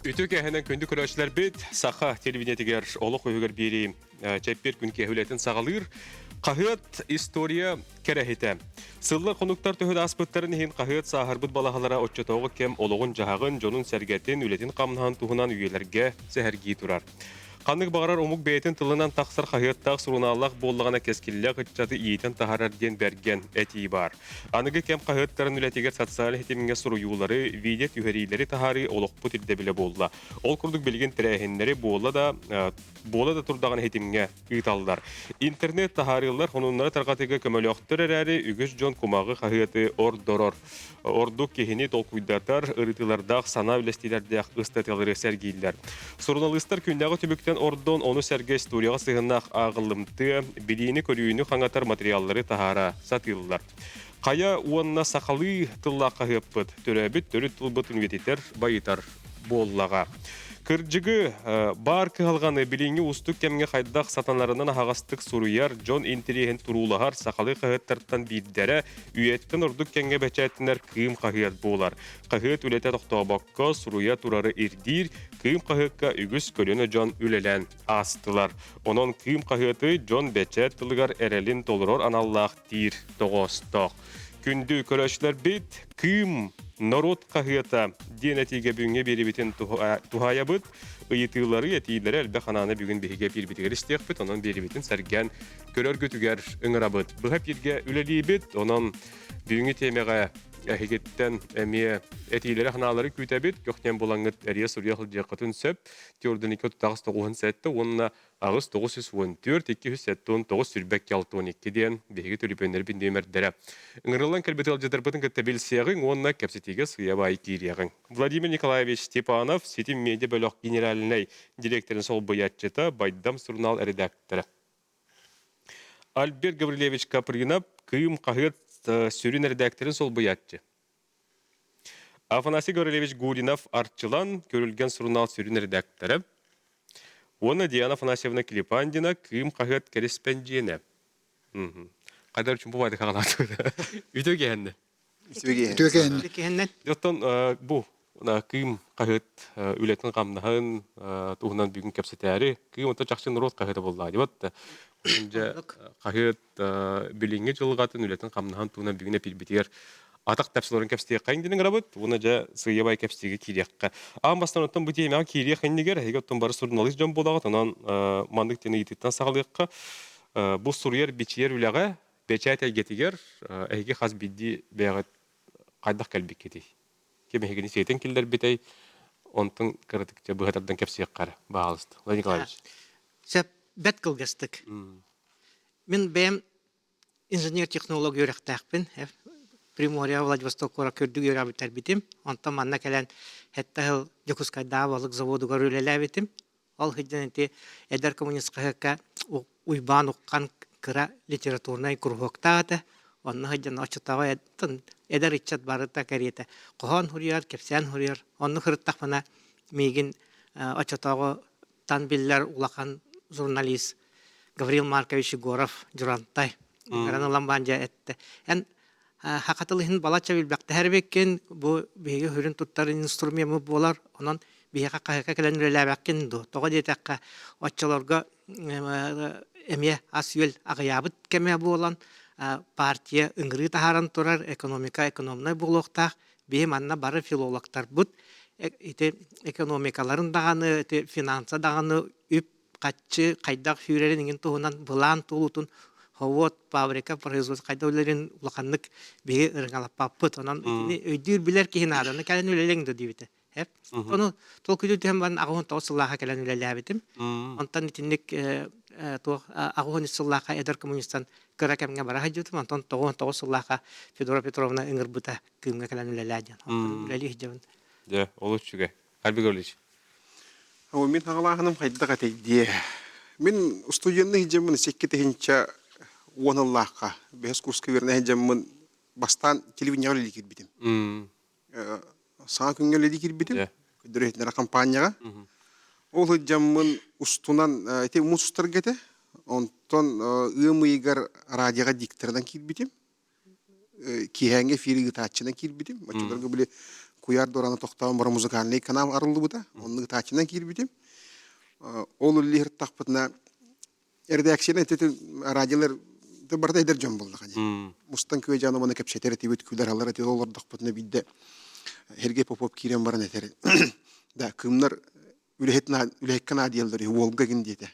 Ütük ehenen kündü köröçler bit, saha televizyetiger oluk öhüger biri çepper gün kehületin sağalır. Qahıt istoriya kerehite. Sıllı konuktar töhüd aspıtların hin qahıt saharbıt balahalara otçatoğu kem oluğun jahagın jonun sergetin ületin qamnahan tuhunan üyelerge sehergi turar. Qanık bağırar omuk beytin tılından taqsar qahıttaq surunallaq bollağına keskille qıççatı iyiten taharar den bergen eti bar. Anıgı kem qahıtların ületiger sotsial hetiminge suruyuları, videt üherileri tahari oluqpu tilde bile bolla. Ol kurduk bilgin tirehinleri bolla da turdağın hetiminge ıtallar. İnternet tahariyallar honunları tarqatıgı kömölöqtür erəri ügüz jon kumağı qahıtı ordoror. Orduk kehini tolkuydatar, ırıtılardaq sana ülestilerdaq ıstatıları sergiyiller. Surunalistlar kündəğı tübükten ordon onu serge istoriyaga sığınaq ağılımtı, bilini körüyünü xangatar materialları tahara satıllar. Qaya uanna saqalı tılla qahıppıt, törəbit törü tılbıt ünivetiter bayıtar bollağa. Kırcıgı bar kıhalganı bilini ustuk kemge haydaq satanlarından hağastık suruyar, John interihen turulahar saqalı qahıttartan biddere, üyetten orduk kenge beçettinler kıyım qahıyat bolar. Qahıyat ülete toqtabakka suruya turarı irdir, kıyım qahıkka ügüs kölünü John ülelen astılar. Onun kıyım qahıyatı John beçet tılgar erelin toluror anallah dir toğostok. Kündü köröçler bit, kıyım narod qahıyata denetige büyünge beri bitin tuhaya bit, ıyıtığları yetiğileri elbe xananı bugün behige bir bitiger isteyek bit, onun beri bitin sergen körör götüger ıngıra bit. Bu hep yerge üleli bit, onun büyünge temeğe Ehigetten emiye etileri hanaları kütebit, gökten bulangıt eriye soruya hılcıya qatın söp, tiyordun 2-9 sette, onunla ağız 914, 209 sürbek yaltın 2 diyen behiги tülüpenleri bin demerdere. Ingırılan kelbeti alcıdırpıtın kıttabil siyagın, onunla kepsetiga sıya bayi kiriyagın. Vladimir Nikolaevich Stepanov, Sitim Media Bölük Generalinay direktorin sol bayatçıta, Baydam Surnal redaktöre. Albert Gavrilevich Kaprinov, kıyım qahıt sürün redaktorin sol bayatçı. Afanasy Gavrilevich Gudinov artçılan, görülgen surnal sürün redaktöre. Ona Diana Afanasьевна Klipandina, kıyım qahıt korrespondiyene. Kadar üçün bu vayda qağaladı. Ütö gehenne. Ütö gehenne. Yottan bu kıyım qahıt ületin qamnahan tuğunan bugün kapsitari, kıyım ota çaqçın rot qahıtı bolladı. Batta. Önce qahıt bilinge jılgatın ületin qamnahan tuğunan bugün epil bitiger. Ataq tapsıların kapsiteye qayındının rabıt, ona ja sıyabay kapsitege kiriyakka. Ambastan ottan bu temeğe kiriyak hendiger, hegottan barı surnalist jon bolagat, onan mandık teni yititten sağlayakka. Bu suryer biçiyer üleğe, beçayet elgetiger, ehge xaz biddi beğet qaydaq kalbik keti. Kemi hegeni seyten killer bitey, ontun kırıtıkça bu hatardan kapsiyak qara, bağalısты. Vladimir Nikolaevich. Sep bet kılgastık. Мен бәм инженер-технолог өрәқтәқпін. Примория, Владивосток ора көрдік өрәбітер бітім. Онтан манна кәлән хәттәғыл Якускайда балык заводу көрілелә бітім. Ал хыджан әте әдәр коммунист қағыққа уйбан уққан кыра литературнай курхоқтағаты. Онны хыджан очытаға әдәр итчат барыта кәреті. Қоған хұрияр, кепсән хұрияр. Онны хырыттақ мана мейгін очытаға тан биллер улақан журналист Гаврил Маркович Егоров Джурантай. Гранулан банжа этте. Эн хакатылыхын балача билбакта herbekken bu беге хүрүн туттарын инструменту болар. Онон беге кайка келен релабаккен до. Тога детакка отчаларга эмие асюл агыябыт кеме болан партия ыңгыры тахаран турар экономная булоктак бе манна бары филологтар бут ите экономикаларын даганы ите финанса даганы үп каччы кайдак хүрерин туһунан булан тулутун ховот фабрика производство кайдаларын улаканнык беге ыргалап паппыт онан өйдүр билер ки хинаданы кален үлелеңди дибите хеп ону толкуду тем бан агон тосыллаха кален үлелебитим онтан итинник то агон исыллаха эдер коммунистан каракемге бара хаҗутум онтан тогон тосыллаха Федора Петровна ыңгырбыта кимге кален үлеләҗән үлелих җабын Ja, oluşçuga. Albert Gavrilevich. Мен аңлағаным қайдақ әтейді. Мен студентный жемін секкеті хенча оңыллаққа. Бәс курсқа веріне жемін бастан телевидение өлі кер бітім. Саңа күнге өлі кер бітім. Күдіретінер компанияға. Ол жемін ұстынан мұсыстар кәті. Онтон ұйымыйгар радиоға диктордан кер бітім. Кейхәңге фирігі татчынан кер бітім. Мачыларға біле куяр дораны тоқтауын бара музыкальный канал арылды бұда. Оның тачынан кирбитим. Ол үллер тақпытына редакциядан тетен радиолар да барда идер жон болды қане. Мустан көй жаны мана кепшетер тибет күлер алар тет олар тақпытына бидде Херге Попов кирен баран етер. Да кымнар үлехкен адиялдар волга гиндете.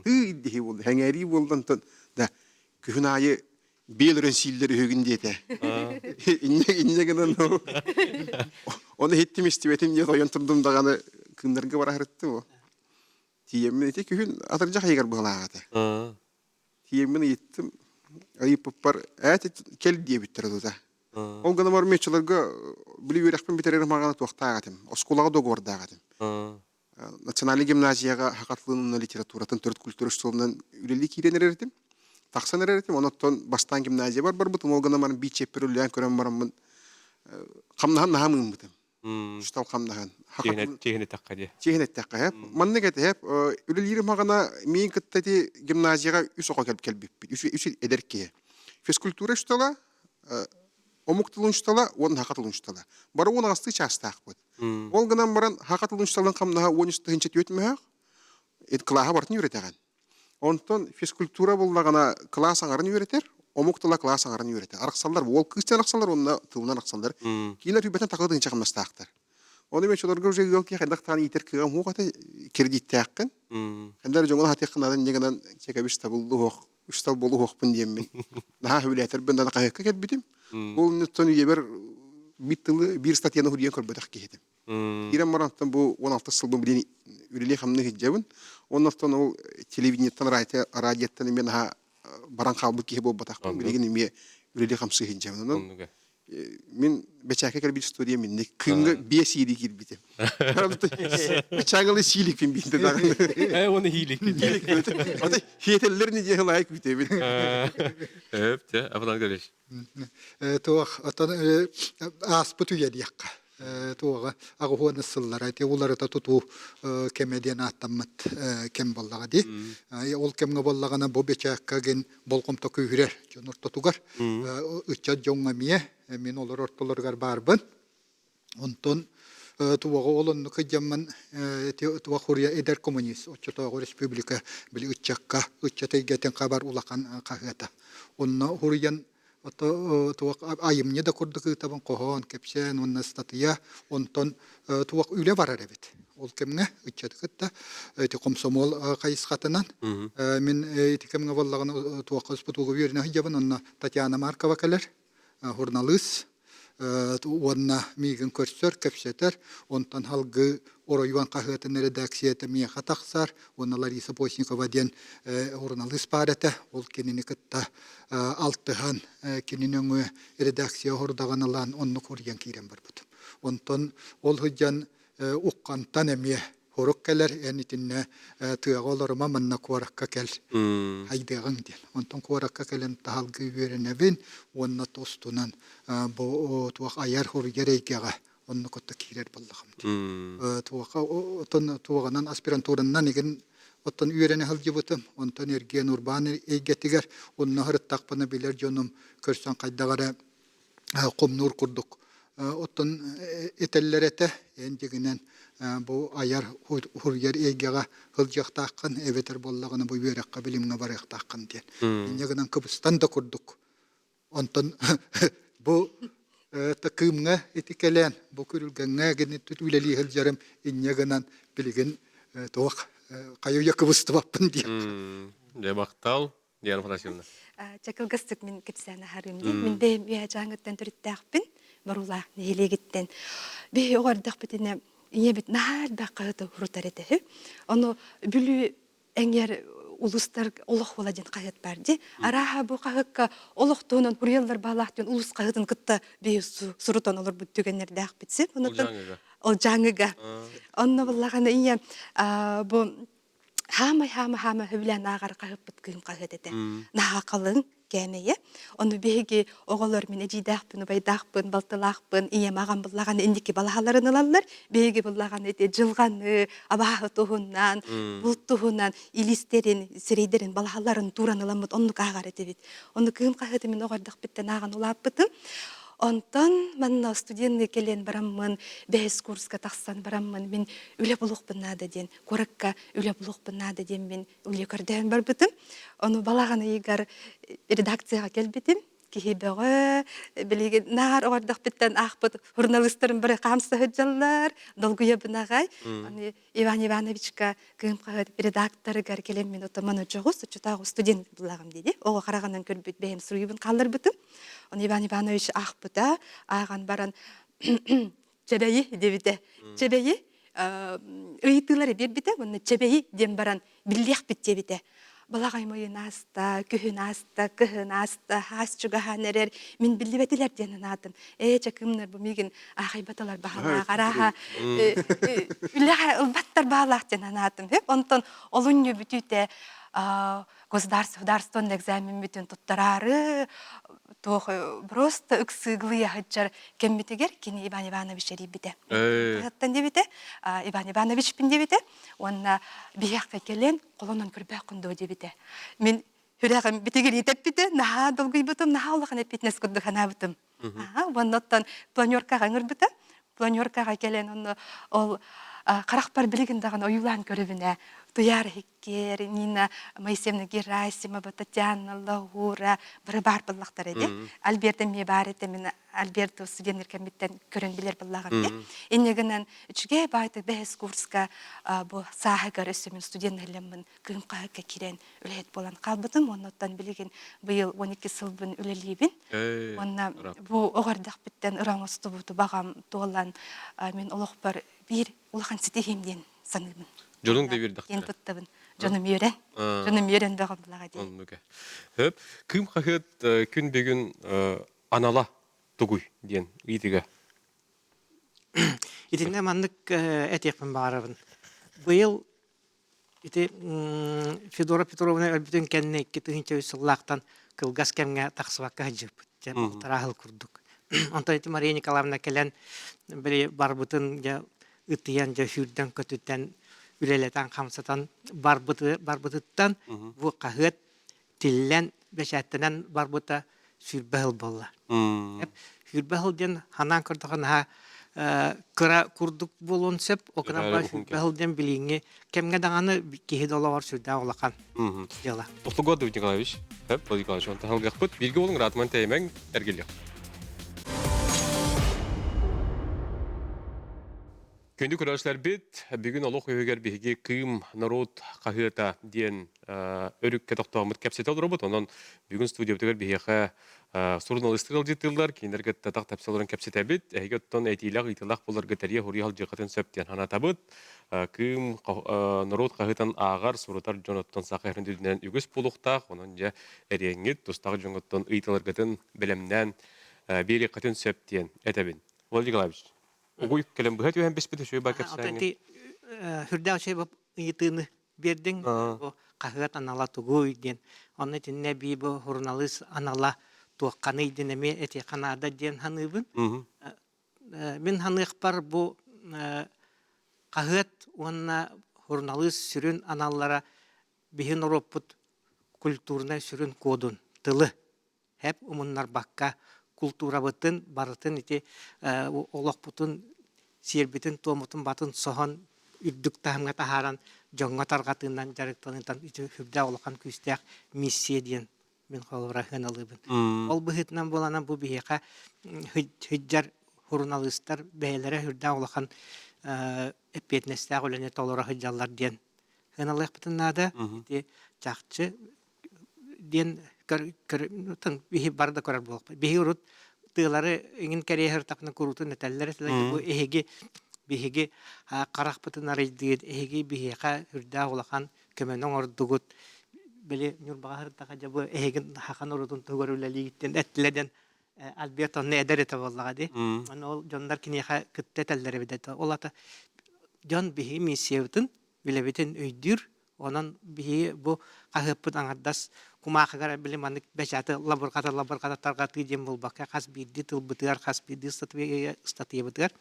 Идди болды. Хәңәри болдан тон да күн айы белрен силлер хөгиндете. Иннегенен оны хеттим истибетим не тоян турдум даганы кымнарга бара хырытты бу. Тиеммен ете күн атыржак егер булагаты. Тиеммен еттим айып бар әте кел диye биттирди да. Ол гана бар мечлерге били берекпен битерер маганы токтагатым. Осколага догордагатым. Национальный гимназияга хакатлыгын литературатын төрт культура штолунан үлели киренер эретим. Таксан эретим. Онотон бастан гимназия бар бутум. Ол гана бар бичепер үлән көрәм бармын. Камнахан нахамын бутум. Штал камнахан. Техне такка ди. Техне такка. Манны гете хеп үлели магана мен кеттети гимназияга үс окка келип бит. Үс эдерке. Физкультура штола омуктулунчтала, он хакатулунчтала. Бары он асты частак бут. Ол гынан баран хакатулунчталан камнаха 13-нче төтмәк. Класса бартын үйретеген. Онтон физкультура буллагана класс аңарын үйретер, омуктула класс аңарын үйретер. Арыксаллар, ол кыстан арыксаллар, онна тылынан арыксаллар. Кинер үбәтен такылдын чакмастактар. Оны мен шуларга уже гөлки хандактан итер кыгам хугата кредиттәккән. Хәндәр җоңгы хатыккынадан дигәннән чекабиш табылды хок. Үстал болу хокпын диеммен. Наха хүләтер бендан кайыкка кет битим. Ол нөттөн ебер биттылы бир статьяны хуриян көрбөтөк кетем. Ирем марантан бу 16 жыл бу билени үреле хамны хиҗабын. Оннан ол телевидениеден радиодан мен ха баран калбы ки бу батакпын. Билеген ме үреле хамсы хиҗабын. Мен бечаке кер бир студия мен кымга бесиди кир битем. Бечагалы силик пин битте да. Оны хилик. Ата хетеллерни же лайк битем. Эпте, афдан галеш. Туах атан аспыту ядиякка. Туага агуһуаны сыллара те уларыта туту кемедиен аттаммат кем боллага ди. Ол кемге боллагана бу бечакка ген болкомто күйрер жонорто тугар. Үча жоңга мие мен олар ортолоргар барбын. Онтон туага олон кыжамман туага хурия эдер коммунист очтоо республика били үчакка үчатый гетен кабар улакан кагата. Онна хуриян туак айымне да курдык табан кохон кепсен онна статья онтон туак үле барар бит. Ол кемне үчатыкта эти комсомол кайсхатынан мен эти кемне боллаган туак спутуга верне хижабын онна Татьяна Маркова келер журналист онна миген көрсөр кепсетер онтан халгы оройван кахытын редакцияты мия хатаксар онна Лариса Постникова ден журналист барата ол кенени кытта алтыхан кененеңө редакция хордаганылан онну көрген кирен бар бут. Онтон ол хыжан уккантан эме хороккелер энитинне тыаголорма манна куаракка кел хайдыгын ден. Онтон куаракка келен талгы веренебин онна тостунан бу туак аяр хоргерейгега онну котта кирер боллагам. Туаганан аспирантураннан иген оттон үйрене халжыбытым, онтон эрген урбан эйгетигер, онна хырыттақпаны билер жонум көрсөн кайдагара комнур курдук. Оттон этеллерете эндигинен бу аяр хургер эйгега хылжактаккан эветер боллаганы бу үйрекка билимге барыктаккан ден. Эндигинен Кыбыстан да курдук. Онтон бу такымга этикелен бу көрүлгөнгө генет үлели хылжарым эндигинен билген тоак кайуя кыбыстыбаппын дип. Де бактал, Диана Фанасьевна. Чакылгастык мен кетсәне харымды. Мен де я жаңыттан төрттәкпин. Барула нелегиттен. Бе огардак битене ие бит нахар бакыты хурутарете. Аны бүлү эңер улустар олох бола ден кайыт барди. Араха бу кайыкка олохтонун хурьяллар балактын улус кайытын кытта бе сурутан олор бүттүгеннердәк битсе. Ол жаңыга. Онны буллаганы ие бу хама хөвлән агар кайып биткин кайыт Наха калын кемeye. Onu bege oğullar mine cidahpın, baydahpın, baltılahpın, iye mağan bulağan indiki balahalarını alallar. Bege bulağan ete cılganı, abahı tohundan, bult tohundan, ilisterin, sireyderin balahaların duran alamıd, onu kağar ete bit. Onu kığım kağıdı min oğardak bitten ağan olap bitim. Онтон манна студентны келен бараммын, бәс курска тақсан бараммын, мен үле бұлықпын нады ден, көрікка үле бұлықпын нады ден мен үле көрден бар бітім. Оны балағаны егер редакцияға кел бітім. Кихибеге билиге нар ордах биттен ахбыт журналисттарын бир камсы хыджаллар долгуя бинагай аны Иван Ивановичка кым редактор гар келем мен отоман жогус чутагы студент булагым деди ого карагандан көрбүт бем суруйбун калдыр бүтүм аны Иван Иванович ахбыта аган баран чебеи дебите чебеи ыйтылары бербите муну чебеи дем баран биллех биттебите Балағай мойын аста, күхін аста, күхін аста, хас чугахан әрер, мен білдібетілер денін атым. Чакымнар бұл меген ағай баталар бағалақ, араға, үліға ұлбаттар бағалақ денін атым. Онтон олынны бүтіте государственный экзамен бүтін тұттарары, просто үксіглы яғыджар кембетегер, кені Иван Иванович әрейбіде. Қаттан дебіде, Иван Иванович пін дебіде, онына бияққа келен қолынан көрбәк күнді дебіде. Мен хүрәғім бітегер етеп біде, наға долгый бұтым, наға олығын әпетінес күрді қана бұтым. Оннаттан планеркаға ңыр бұты, планеркаға келен ол қарақпар білігіндаған ойылан көрібіне, Туяр Хиккер, Нина Моисеевна Герасимова, Татьяна Лаура, бір бар бұллақтар еді. Альберта Мебар еді, мен Альберту студенттер комитеттен көрін білер бұллағым еді. Енегінен үшіге байды бәс курска бұл сағығар өсімен студенттерлемін күн қағыққа керен үлет болан қалбыдым. Оннаттан білеген бұйыл 12 сылбын үлелейбін. Онна бұл оғардақ біттен ұран ұсты бұты бағам туғылан мен олық бар бір ұлған сетехемден санымын. Жонун да бирдик. Ен туттабын. Жонум үйрен бағым бұлаға дейін. Оннуге. Хөп, кым қағыт күн бегін анала тұғуй дейін үйдігі. Итинне маннык этекпен бағарабын. Бұйыл Федора Петровна өлбітін кәнне кетігінче өсіллақтан кылгас кәмге тақсыбаққа жып. Тарағыл күрдік. Онтан еті Мария Николаевна кәлен бірі барбытын үттіян жүрден көтіттен үлелетен қамсатан барбытыттан бұл қағыт тиллен бәшәттінен барбыта сүрбәғыл болла. Сүрбәғыл ден ханан көрдіған кыра күрдік болуын сөп, оқынан ба сүрбәғыл ден біліңе кәмге дағаны кейі долағар сүрді олақан жела. Тоқты годы Николаевич. Хөп, Николаевич, онта халғақ бұд. Бірге олың ратман тәймен әргелі. Көнді көрәшілер бет, бүгін олық өйгер бейге күйім народ қағыта дейін өрік кәтіқтауымыд кәпсеті алыр бұд. Онан бүгін студия бейге журналистер алдетілдер, кейіндерге татақ тәпселерін кәпсеті бет, әйге тұттан әйтейлақ ұйтылақ болар гетәрия хұриял жиғатын сөптен хана табыд. Күйім народ қағытан ағар сұрытар жоноттан сақайрын дүдінен үгіс болуқтақ, онан жа әреңет, тұстағы жоноттан ұйтылырғытын білімнен бейрек қатын сөптен әтәбін. Владимир Николаевич. Угуй келем быһат юһәм беспете шөй бакет сәңге. Хүрдәү шәй бап итыны бердең. Кахат анала тугуй ден. Аны тинне би бу журналист анала туакканы иденеме эти канада ден ханыбын. Мен ханык бар бу кахат онна журналист сүрүн аналлара биһин ропут культурна сүрүн кодун тылы. Хәп умуннар бакка культура бытын барытын ити олақ бұтын сербетін томытын батын соған үрдік тахымға тахаран жоңға тарғатынан жарықтанынан ити хүрді олақан күстәк миссия дейін мен қолыра хыналыбын. Ол бұхытынан боланан бұл бейеқа хүджар журналисттар бәйлері хүрді олақан әппетнестәқ өліне толыра хүджалар дейін хыналық бұтыннада жақчы дейін бихи барда көрөр болуп. Бихи урут тылары иңин керехер тапны курутун этеллер бу эһиги бихиги каракпытын арыйдыгыт эһиги бихиха үрдә улахан көмөнөң ордугут били нурбагар тага бу эһигин хахан урутун тогөрүлелигиттен этледен Альберто недер ете боллага ди. Аны ол жондар кинеха кытты этеллер бидет. Олата жон бихи миссиятын билебитин өйдүр онан бихи бу кахыппыт аңардас кумахагар билим аны бешаты лаборката таргаты дем болбакка хас бидди тыл бытыр хас бидди статья бытыр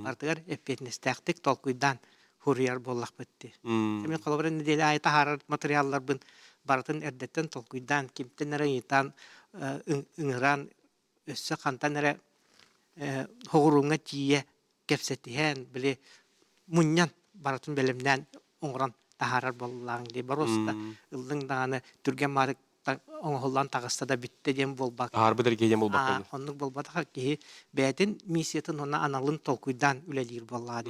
артыгар эпетнестактик толкуйдан хурияр боллак битти. Мен колобрен неделе айта харар материаллар бин бартын эрдеттен толкуйдан кимтенере итан ыңыран өссө кантанере hoğurunga tiye kepsetihen bile munyan baratın belimden oңран taharar bollan di barosta ılдың dağını türgen marık oңhollan tağısta da bitti dem bolbak. Harbi der geyem olbak boldu. Onluk bolbada ki bätin misiyetin ona analın tolkuydan üledir bolladi.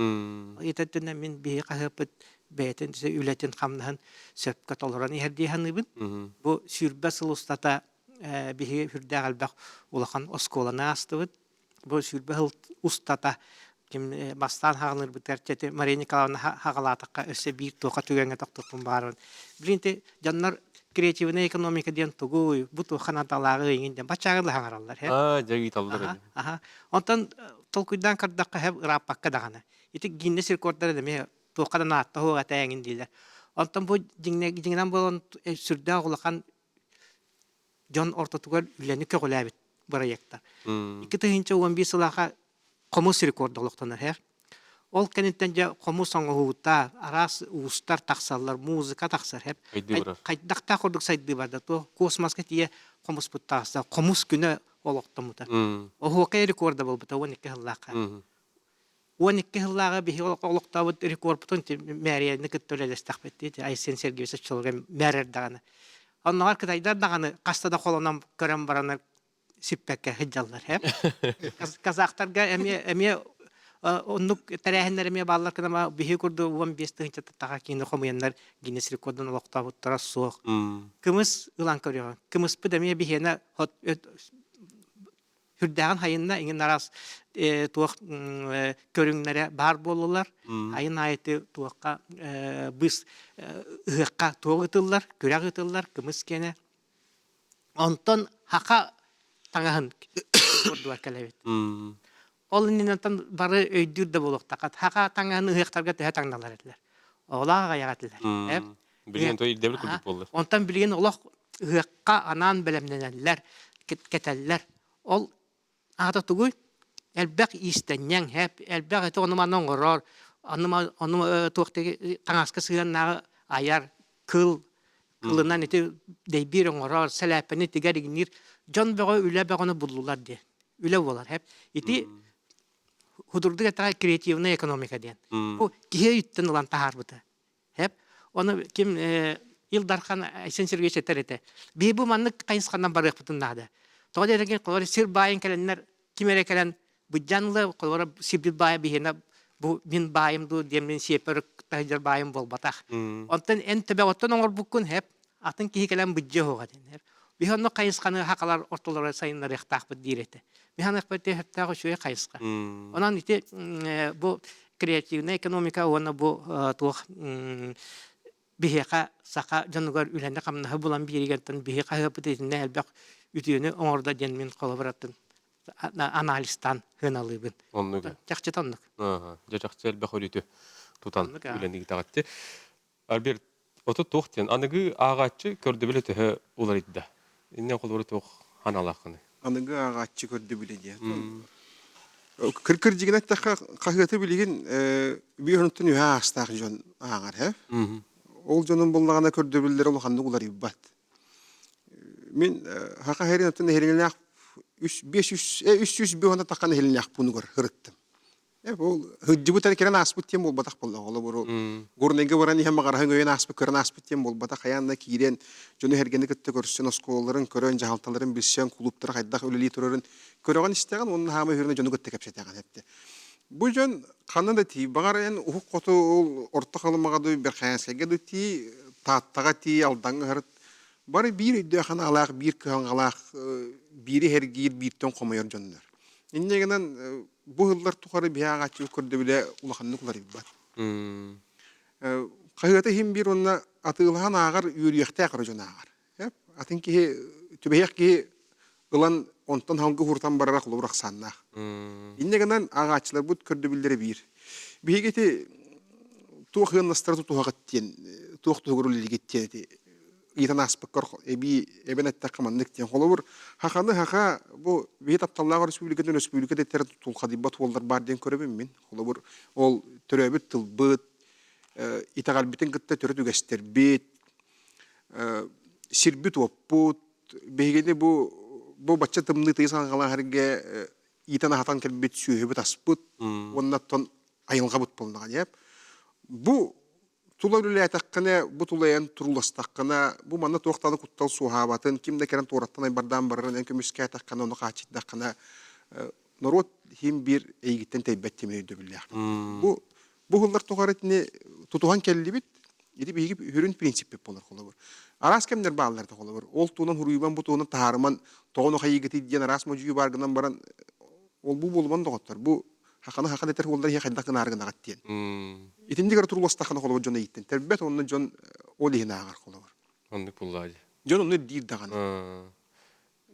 Etetden min bir kahıpıt bätin se ületin hamnahan söpke tolran herdihanыбын. Bu sürbe sılustata bir hürde galbak ulakan oskolana astıbıt. Bu sürbe ustata kim bastan hağınır biterçeti Maria Nikolaevna hağalatakka össe bir toka tügenge toktupun barın. Birinte canlar kreativine ekonomika diyen tuguy bu toxana talağı inginde baçağın da hangarallar. Jagi tallar. Ondan tolkuydan kardakka hep rapakka dağana. İti ginne sirkortları deme tokadan atta hoğa tayangin diler. Ondan bu jingnen bolon sürde ağulakan John ortatugar üleni kögülabit proyektlar. İki tığınca 11 sılaqa komus rekordoluktanır her. Ol kenitten komus soňuhutta aras ustar taksallar, muzika taksar hep. Kaydakta kurduk saydı barda to kosmoska tiye komus puttasa komus güne oluktamutar. O hoqay rekorda bolbuta 12 yıllaqa. 12 yıllaqa bir oluktabut rekord putun Maria Nikolaevna stakbetti. Aysen Sergeyevich çolgan merer dağını. Onlar kıtaydar dağını kastada kolonam görem baranlar sippekke hicjallar hep. Kazaktarga emi onluk terehenlerime bağlar kınama bihi kurdu 15 tığınca tağa kini komuyanlar Guinness rekordan oluktabuttara soğuk. Kımız ılan körüyor. Kımız bu demeye bihine hürdağın hayında ingin aras tuğ körünlere bar bolurlar. Hayın ayeti tuğqa biz ıhqa tuğ ıtıllar, kürak ıtıllar, kımız kene. Ondan haka tangahın kurdular kelebet. Olun ninantan barı öydür de boluk takat. Haka tangahın ıhqtarga tühe tangdalar ettiler. Olağa yagattiler. Bilgen toy devlet kurduk bollar. Ondan bilgen olaq ıhqa anan belemneneller, keteller. Ol ata tuguy elbek istenyen hep elbek ete onuma nongoror. Onuma tuqtaki tangaska sığan ayar kılından ete deybir ongorar selepeni tigar ignir. Can beğe üle beğeni buldular diye. Üle olar hep. İti hudurduk ete kreativne ekonomika diyen. Bu kihe yutten olan taharbıtı. Hep. Onu kim Ildarkan Aysen Sergeyevich eter ete. Bir bu manlık kayınskandan barık bütünnadı. Toğda ederken kolları sir bayin kelenler kimere kelen bu canlı kolları sibir bayi bihine bu min bayimdu diye min siyeperuk tahijar bayim bol batak. Ondan en tebe ottan oğur bukun hep atın kihi kelen bütçe hoğa denir. Bihanno kayıskanı hakalar ortalara sayınlar ektak bu direte. Bihanno ekbette hep tağı şöyle kayıska. Onan ite bu kreativne ekonomika ona bu tuğ biheka saka canlıgar ülende kamna bulan birigentan biheka hepetine elbek ütüyünü orada denmin kolaboratın analistan hınalıbın. Onluğu. Çakçıtanlık. Jaçakçı elbek ölütü tutan ülendik tağattı. Albert, otu toğtien, anıgı ağaççı kördü bile tühe ular iddi. İnnen kolları toğ hanalaqını. Anıgı ağaççı kördü bile diye. Kırkır jigin attaqa qahıtı bilgin bir hüntün ühe astaq jon ağar hep. Ol jonun bollagana kördü bilir olğandı ular ibbat. Min haqa herin ötün herin 300 bir onda taqan herin bunu gör hırıttım. Bu hıcıbutan kiran asput tiem bol batak bolla ola buru. Gurnenge varani hem qarahın öyen asput kiran asput tiem bol batak ayanda kiren jonu hergeni kıttı görsün oskolaların körön jahaltaların bilsen klubtara haydaq öleli turarın körögan istegan onun hama hürne jonu kıttı kapsatagan hepti. Bu jon kanında ti bagar en hukuk qotu orta qalmagadu bir xayansga ti tattaga ti aldan hart bari bir de xana alaq bir kan alaq biri hergir birten qomayor jonlar. İnnegenen bu yıllar tukarı bir ağaççı kördü bile ulaqanlıklar ibbat. Qayıta hem bir onna atılhan ağar yürüyekte akırıcın ağar. Hep atın ki tübeyek ki ılan ondan halgı hurtan bararak olurak sannaq. İnnegenen ağaçlar bu kördü billeri bir. Bir geti tuğ yılnastırı tuğ gittiyen, tuğ tuğurul gittiyen. İran aspektor ebi ebenet takmanlık diyen olabur. Hakanı haka bu bir taptallar Respublikada ter tulqa dibat ollar barden körebim min. Olabur ol töröbüt tılbıt itagal bitin gıtta törötü göster bit sirbit oput behgede bu baca tımlı tıysan kalan herge итан ахатан келбет сүйөбүт аспыт, оннаттан айылгабыт болнаган еп. Бу туларулы атаккана, бу тулаян туруластаккана, бу манна тоқтаны куттал суһабатын, кимде керен тораттан айбардан барырын, эн көмүскә атаккана, оны качитдаккана, народ хим бир эйгиттен тайбәттеме өйдө билях. Бу хуллар тогарытны тутуган келлибит, иди биги хүрүн принципи болар холобур. Арас кемдер баалар да холобур. Ол тунан хуруйбан бу тунан таарман тогону хайгыты диен арас мөҗү баргынан баран ол бу болман доготтор. Бу хаканы этер холдар я хайдакын аргын агаттен. Итиндигер туруластаканы холобур жона иттен. Тербет онны жон олихина агар холобур. Онны буллады. Жон онны дир даган.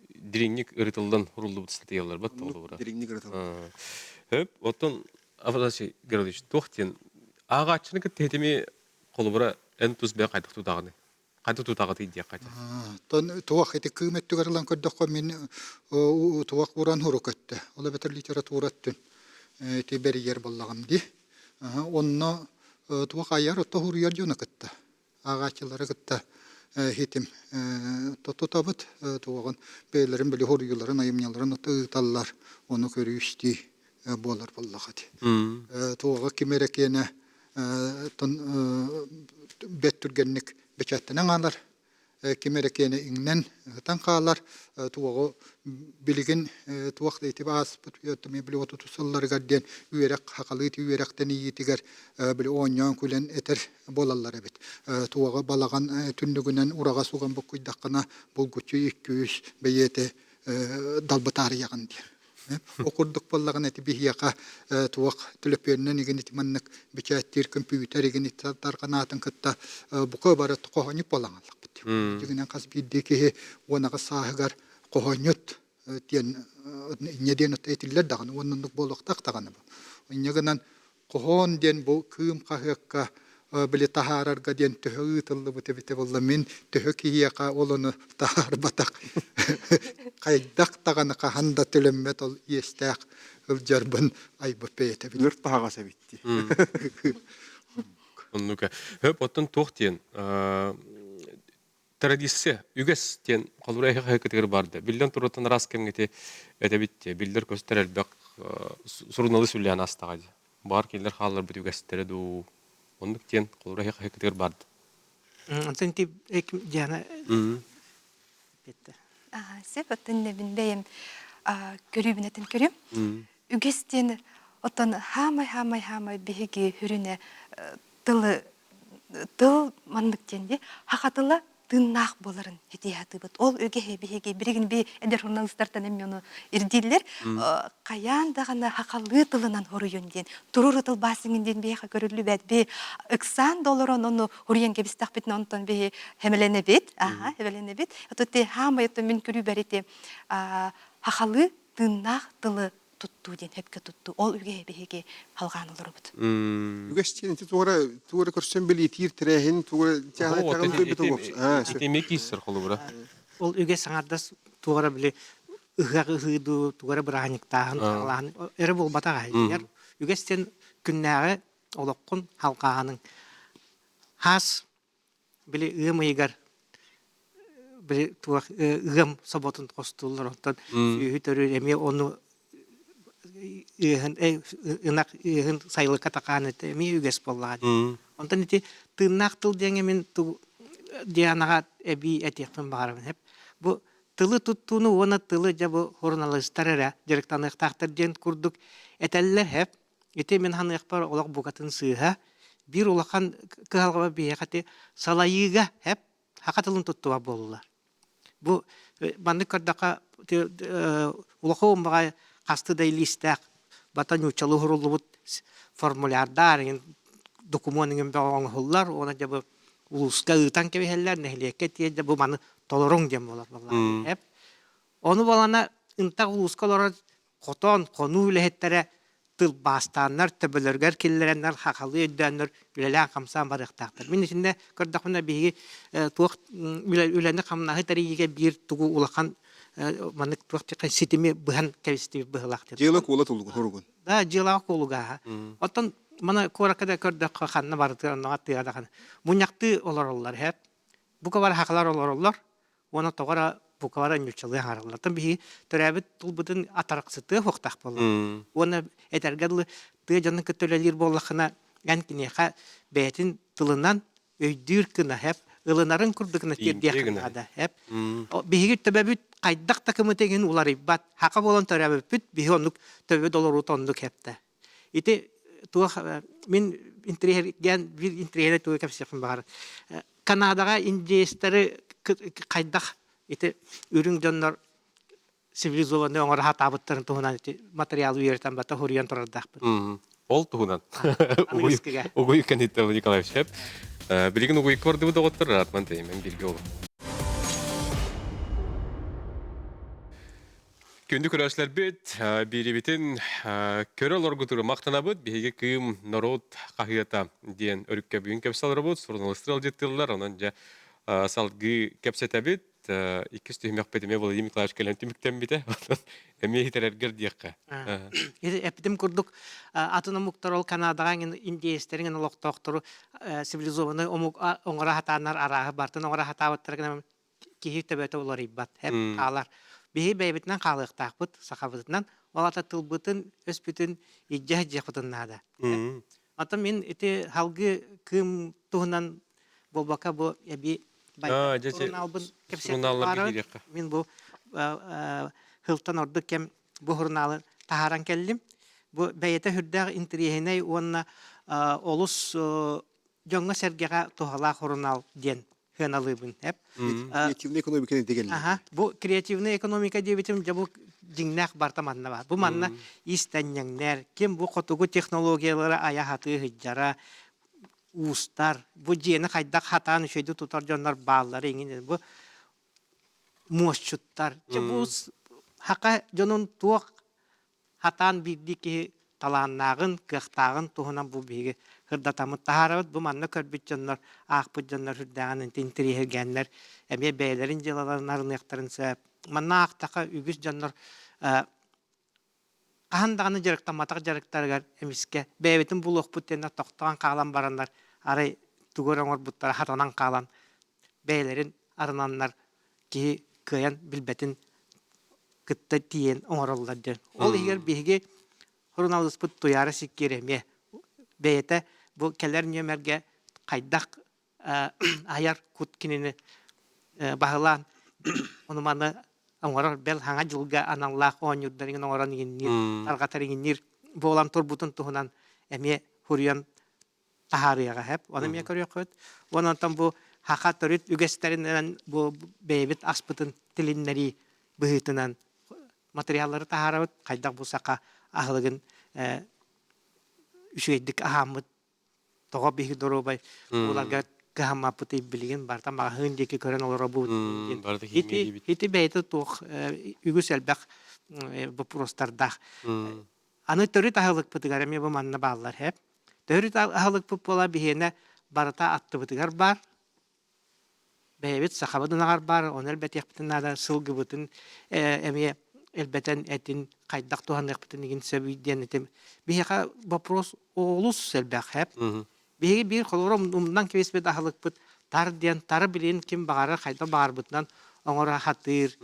Диринник ырытылдан хурулду бутсылтыялар бат толура. Диринник ырытылдан. Хөп, отон Афанасий Георгиевич тохтен агачны кететеми колубура энтус бе кайтып тутаганы. Кайтып тутагы тиде кайты. Тон туак эти кыйметтүгәрлән көддәккә мин туак уран хурукатты. Ола бетер литератураттын. Тиберьер боллаган ди. Онно туак аяр отто хурыяр жона кытта. Агачылары кытта хитим тототабыт туагын бейлерин биле хурыяларын айымняларын тыталлар. Оны көрүшти болар боллагат. Туага кимерекене тон беттүргенник бечаттынан алар кимерекене иңнен тан калар туого билигин туак дейтибас бутуяттыми биле отутусаллар гадден үйрек хакалыты үйректен иитигер биле оньон күлен этер болаллар бит туого балаган түндүгүнен урага суган букуйдаккана булгучу 200 бейете далбатары яган дир. Окурдук боллаган эти бихияка туак төлөпөннөн игенит маннык бичаттер компьютер игенит тарганатын кытта бука барат кохони болаңалык бит. Жигинен кас биддеки онага сагар кохоньот тен неден этиллер даган оннук болуктак даганы бу. Нягынан кохон ден бу кым кахакка биле тахарарга ден төһөтылды бу тебите болла мен төһөкияка олону тахар батак кайдак таганы каханда төлөммет ол естак ылжарбын айбыпете Билер тага сабитти. Оннука. Хөп оттон тохтен традиция үгес тен колура хакытыр барды. Билден туратын рас кемгете эдебитте билдер көстөрөлбөк суруналы сүлән астагы. Бар келдер халлар бит үгестер ду. Ондук тен колура хакытыр барды. Антен тип жана бетте. Сеп оттон небин бейм көрүбүнетин көрүм. Үгестен оттон хамай биһиги хүрүнө тыл мандыктенди хакатыла тыннах боларын хетиятыбыт. Ол өге биһиги биригин би эдер журналисттардан эммени ирдиллер каян дагана хакаллы тылынан хоруюнден туруру тыл басыңынден бияка көрүлү бет би $90 ону хуруян кебистак бит онтон би хемелене бит. Хемелене бит. Отте хамайты мен көрү берите хакаллы тыннах тылы тутту ден хепке тутту. Ол үге биһиги калган олор бут. Үгестен тугара көрсөм били тир терехин тугара жана тагын бит болуп. Темекисер колура. Ол үге саңардас тугара биле ыгыду тугара браниктаан алан эре бул батага ягер үгестен күннәгы олоккун халканың хас биле ыгымыгар биле туга ыгым соботун костулар оттан үйтөрү эме ону инак сайлы катаканы ми үгес боллады. Онтан ити тыннак тыл деңе мен ту дианага эби этекпен барам хеп. Бу тылы туттуну оны тылы жабы журналисттар директаны тактыр ден курдук этеллер хеп. Ите мен ханы якпар олак букатын сыга бир улахан калгыба биякаты салайыга хеп хакатылын туттуа боллар. Бу банды кардака улахом бага касты дейлистак батан учалы хурулубут формулярдар документин баңгылар она жабы улуска ытан кебелер нехлекке тие жабы маны толорун дем болот балар хеп ону балана инта улускалар котон кону лехеттере тыл бастаннар төбөлөргөр киллереннер хакалы өдөннөр билелен камсан барыктактыр мен ичинде көрдөхүнө биги туак үлене камнахы тариге бир тугу улахан манык туактыкка ситими быхан кебисти быхлакты. Жела кола тулгун хоргун. Да, жела колуга. Оттон мана коракада көрдөк ханна барды аттыядан. Мунякты олорлар хеп. Бука бар хаклар олорлар. Оны тогара буквара нючалы хараллатын биһи төрәбит тулбутун атараксыты хоктак болду. Оны этергәдлы ты жанны көтөлелер боллахына ган кинеха бәтин тылынан өйдүр кына хәп ылынарын курдыкны тердиякына да хәп. Биһиге төбәбит кайдак такымы теген улар ибат хака болон төрәбит биһи онук төбө долору тондук хәптә. Ите тух мин интерьерген бир интерьерне туй капсыфын бар. Канадага индеистері кайдах ите үрүң жоннор цивилизованный оңор хатабыттарын туһунан материал үйертен бата хуриян турардахпын. Ол туһунан. Угуй канитта Николаевич хеп. Билигин угуй көрдү доготтор ратман деймен билги ол. Күндү көрәсләр бит, бирибитин көрәл оргутуру мактанабыт, биһиге кым народ кахыята диен өрүккә бүгүн кепсалар бут, журналистлар жеттилар, анан жа салгы кепсетебит, икки стүмәк бетеме Владимир Николаевич келен түмүктен бите. Эме хитерлер диякка. Эпидем курдук атына муктарол Канадага индеистерин локтоктору цивилизованный оңора хатанар арагы бартын оңора хатабыттар кихи төбөтө олар ибат. Хеп калар. Биһи бәйбитнән калыктакбыт, сахабытынан, олата тылбытын, өспүтүн иҗҗә җәхбытыннада. Ата мен ите халгы кым туһунан болбака бу эби журналбын кепсет. Мен бу хылтан орды кем бу журналы тахаран келдим. Бу бәйете хүрдәг интерьерне онна олус жоңга сергега тухала журнал ден. Хыналыбын хеп. Креативный экономика деген. Бу креативный экономика дебитим жабу жиңнак бартаманна бар. Бу манна истаньяңнер, кем бу котугу технологиялары аяхаты хыджара устар. Бу жена кайдак хатан шөйдү тутар жоннор баалары эңин бу мошчуттар. Бу хака жонун туак хатан биддики таланнагын, кыктагын туһунан бу биге хырдатамыт тахарабыт бу манна көрбүт жоннор акпыт жоннор хүрдаган интерьергеннер эме бәйлерин жылаларын яктарынса манна актака үгүс жоннор кандаганы жарыктаматак жарыктаргар эмиске бәйбитин булокпуттена токтоган каалан барандар ары тугораңор буттар хатанан каалан бәйлерин арынаннар ки кыян билбетин кытта тиен оңороллар. Ол егер биге журналист туяра сиккереме бейте бу келер нөмерге кайдак аяр куткинини багылан онуманы оңорор бел хаңа жылга аналлах онюддарын оңорон игиннир таргатарыгиннир болан турбутун туһунан эме хуриян тахарыяга хеп оны ме көрөкөт ононтон бу хака төрүт үгестеринен бу бейбит аспытын тилиннери быһытынан материаллары тахарабыт кайдак булсака ахылыгын үшөйдик ахамыт тога биһи доробай уларга кахамапыты билген барта магын деки көрөн олора бу ити бейте тох үгүс элбак бу простардах аны төрүт ахылык пытыгар эме бу манна баалар хеп төрүт ахылык пола бихене барата аттыбытыгар бар бейбит сахабыдынагар бар онел бетекпитинада сылгыбытын эме элбетен этин кайдак туһаныкпытын игин сөбүйден этим биһига вопрос олус селбак хеп биһиги бир холором умдан кебеспет ахылыкпыт тар диен тары билин ким багара кайда баарбытынан оңора хатыр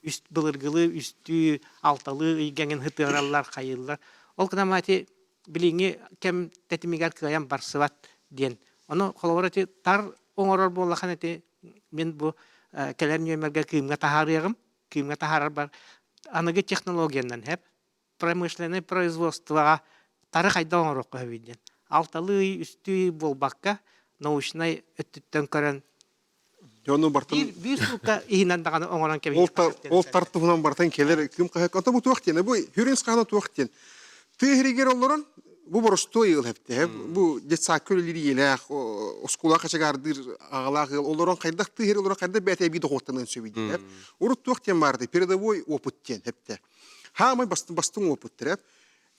үст былыргылы үстү алталы игенген хытыраллар кайыллар ол кынамати билиңи кем тетимигер кыян барсыбат диен ону холороти тар оңорор боллахан эти мен бу келер нөмерге кыйымга тахарар бар аныгы технологиянан хеп промышленное производствоға тары кайда оңорок көбүйден. Алталы үстү болбакка научный өттүттөн көрөн. Жону бартын. Bir сука ихинан даганы оңорон кебейт. Ол тартуунан бартан келер ким кахак ата бу туактен бу хүрүнс кана туактен. Тыгригер олорон бу боростой ыл хепте. Бу жетсакөлүлүри эле оскула качагардыр агалак олорон кайдак тыгригер олорон кайда бете би дохоттан сөбүйдү. Урут туактен барды передовой опыттен хепте. Хамай бастын опыттыр.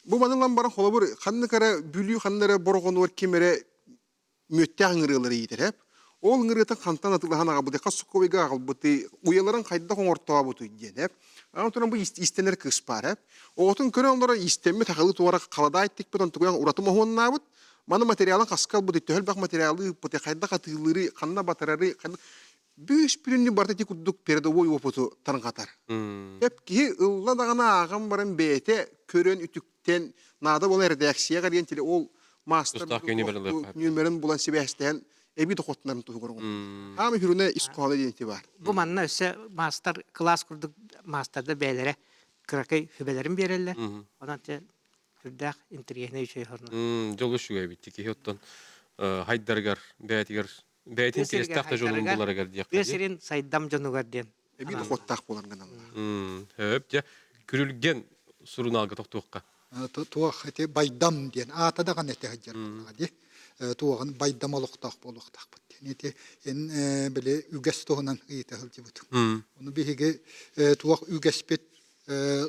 Бу манылан бара холобур ханны кара бүлүү ханнары боргонор кемере мөттәңрылары идер. Ол ңырытын кантан атылганага бу дека сукковига албыты уяларын кайда коңортоо буту ден. Антон бу истенер кыз бар. Отун көрөн олар истеме такылы туара калада айттык бутан туган уратым оннабыт. Маны материалын каскал бу төһөл бак материалы бу кайда катылыры канна батарары Бүйс бүлінні барта ти күрдік передовой опыту тарынғатар. Хеп ки ылла дағана ағам барын бейте көрен үтіктен нада бол редакция гарген теле ол мастер Устақ күйіне беріліп. нөмерін булан себестен эби доходтарын тугургун. Ами хүрүнө искола дейти бар. Бу манна өсө мастер класс курдук мастерде бээлере кыракай хүбелерин береллер. Онан те үрдәк интерьерне үчөй хорно. Жолу шугай битти ки хоттон хайдаргар бәйтин келестақта жолун буларыгар дияқ. Бесерин сайдам жонугар ден. Эби доходтак боларган. Хөп же күрүлген суруналга токтуукка. Туах эти байдам ден атадаган эте хаджар ди. Туаган байдам алыктак болуктак бут. Эти эн биле үгәс тоһунан ыйта хылжы бут. Уну биһиге туак үгәспет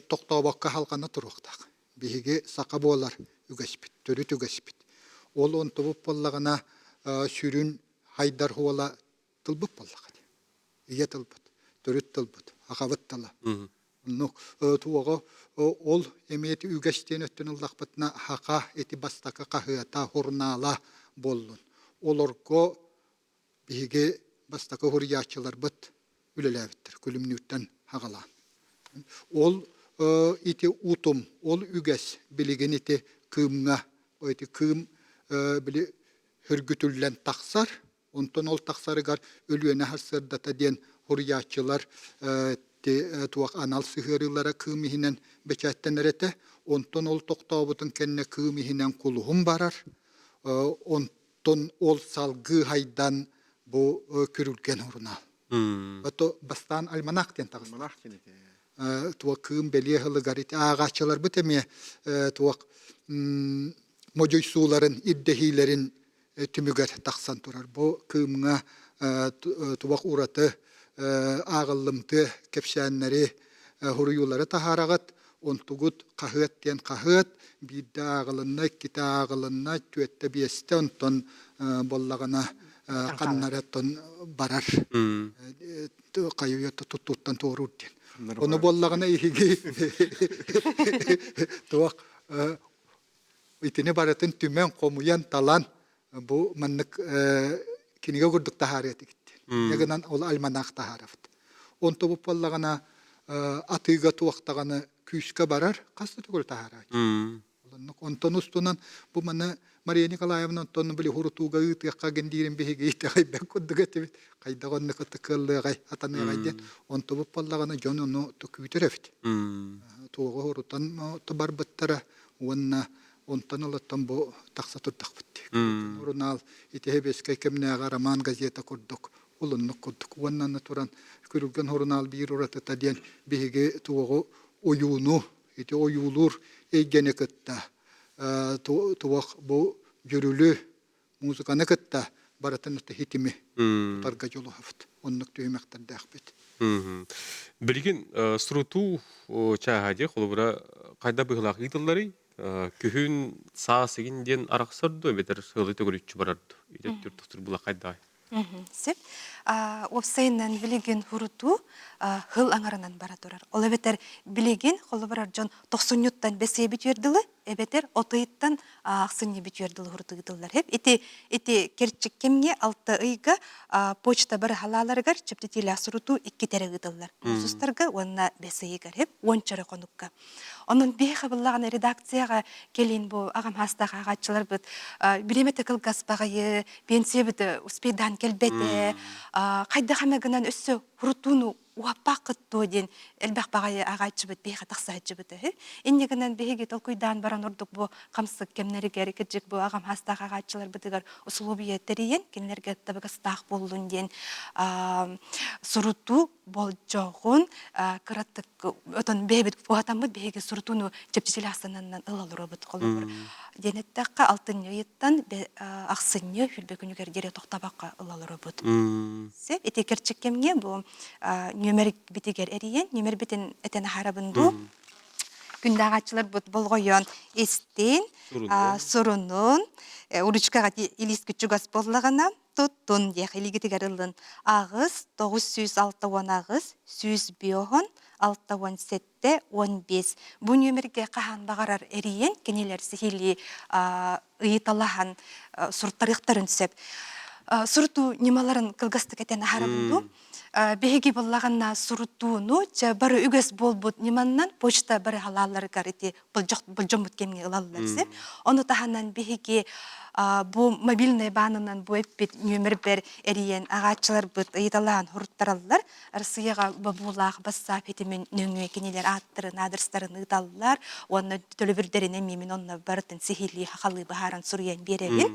токтообакка халканы туруктак. Биһиге сака болар үгәспет, төрүт үгәспет. Ол онтубуп боллагана сүрүн хайдар хуала тылбып боллагат. Ие тылбыт, төрүт тылбыт, акабыт тала. Ну туага ол эмети үгәстен өттөн аллакпытна хака эти бастака кахыата хорнала боллун. Олорго биге бастака хорьячылар быт үлеләбиттер, күлүмнүттен хагалан. Ол ити утум, ол үгәс билеген ити кымга, эти кым били хөргүтүллән таксар, онтон ол таксарыгар өлүөнө харсырдата ден хорьячылар туак анал сыгырылара кымихинен бечаттен эрете, онтон ол токтообутун кенне кымихинен кулухун барар, онтон ол салгы хайдан бу көрүлген урунал. Ото бастан альманахтен тагыс. Туак кым белие хылыгарит агачылар битеме туак мojой сууларын, иддехилерин түмүгөр таксан турар. Бу кымга туак ураты ағылымты кепшәннәре хуруюлары тахарагат онтугут кахыттен кахыт бидде ағылынна ките ағылынна түетте биесте онтон боллагана каннараттон барар кайыйты туттан торуттен оны боллагана иги туак итине баратын түмен комуян талан бу маннык киниге гурдук тахарети Ягынан ол альманах тахарафт. Он то боллагана атыга туактаганы күскә барар, касты түгел тахарай. Он тонустунан бу мана Мария Николаевна тонны били хурутуга ытыкка гендирин беге итәгәй бәк куддыга тибит. Кайдаган кытыкылы гай атаны гайден. Он то боллагана жону то күтәрәфт. Туга хурутан то бар биттәре. Онна онтанылаттан бу такса турдак бит. Урунал итебескә кемне гараман газета курдык. Улуннук курдук. Уаннан туран күрүлгөн хорунал бир ураты таден биге тугу оюну, ити оюлур эйгене кытта. Туак бу жүрүлү музыканы кытта баратын хитими тарга жолу хафт. Оннук түймәктер дәхбет. Билген сруту чагаде холбура кайда быглак итыллары күһүн саасыгинден араксырды бетер сылы төгөрүчү барарды. Идеттер туктур була кайда. Сеп, опсайнан билеген хуруту хыл аңарынан бара турар. Ол эбетер билеген холы барар жон 90-нюттан бесее битвердилы, эбетер отыйттан аксынне битвердилы хуруту гытыллар. Хеп, эти керчик кемге алты ыйга почта бары халаларыгар чептетили асуруту 2 тере гытыллар. Сустарга онна бесеегар хеп, 10 чары конукка. Onun bir xabarlağın redaktsiyaga kelin bu ağam hastaq ağaççılar bit bilemete kılgas bagayı pensiya bit uspeydan kelbete qayda xamagınan össü hurutunu уаппақытты ден элбақ бағайы ағайчы біт, бейға тақсайчы біті. Еннегінен бейге толкуйдан баран ұрдық бұл қамсық кемнерігер, кеджік бұл ағам хастақ ағайчылар бітігер ұсылубия тәрейен, кенлерге табыға стақ болуын ден сұруту бол жоғын қыраттық өтін бейбіт бұғатан бұд бейге сұрутуны жептесілі астанынан ұлалыры бұд қолы бұр. Денеттаққа алтын ойеттан ақсынне хүлбекінігер дере тоқтабаққа ұлалыры бұд. Сеп, ете керчік кемге бұл нөмер битигер эриен, нөмер битин этен харабынду. Күндә агачылар болгойон эстен, сурунун, уручкага илис күчүгас боллагана, тоттун дия хилигитигер ылын. Агыз 906 агыз, 100 биохон, 617 15. Бу нөмерге кахан багарар эриен, кенелер сихили ыйталахан суртарыктарын сөп. суруту немаларын кылгастык этен ахарабынду. Беги боллаганна сурутууну бары үгес болбут неманнан почта бары халалары карити болжомут кемге ылалларсы. Оны таханан беги бу мобильный банынан бу эппит нөмір бер эриен агачылар быт ыйталаан хуруттараллар арсыяга бабулах басса петимен нөңө кенелер аттырын адрестарын ыйталлар оны төлөбүрдерин эмимин онна бартын сихили хахалы бахаран сурьян беребин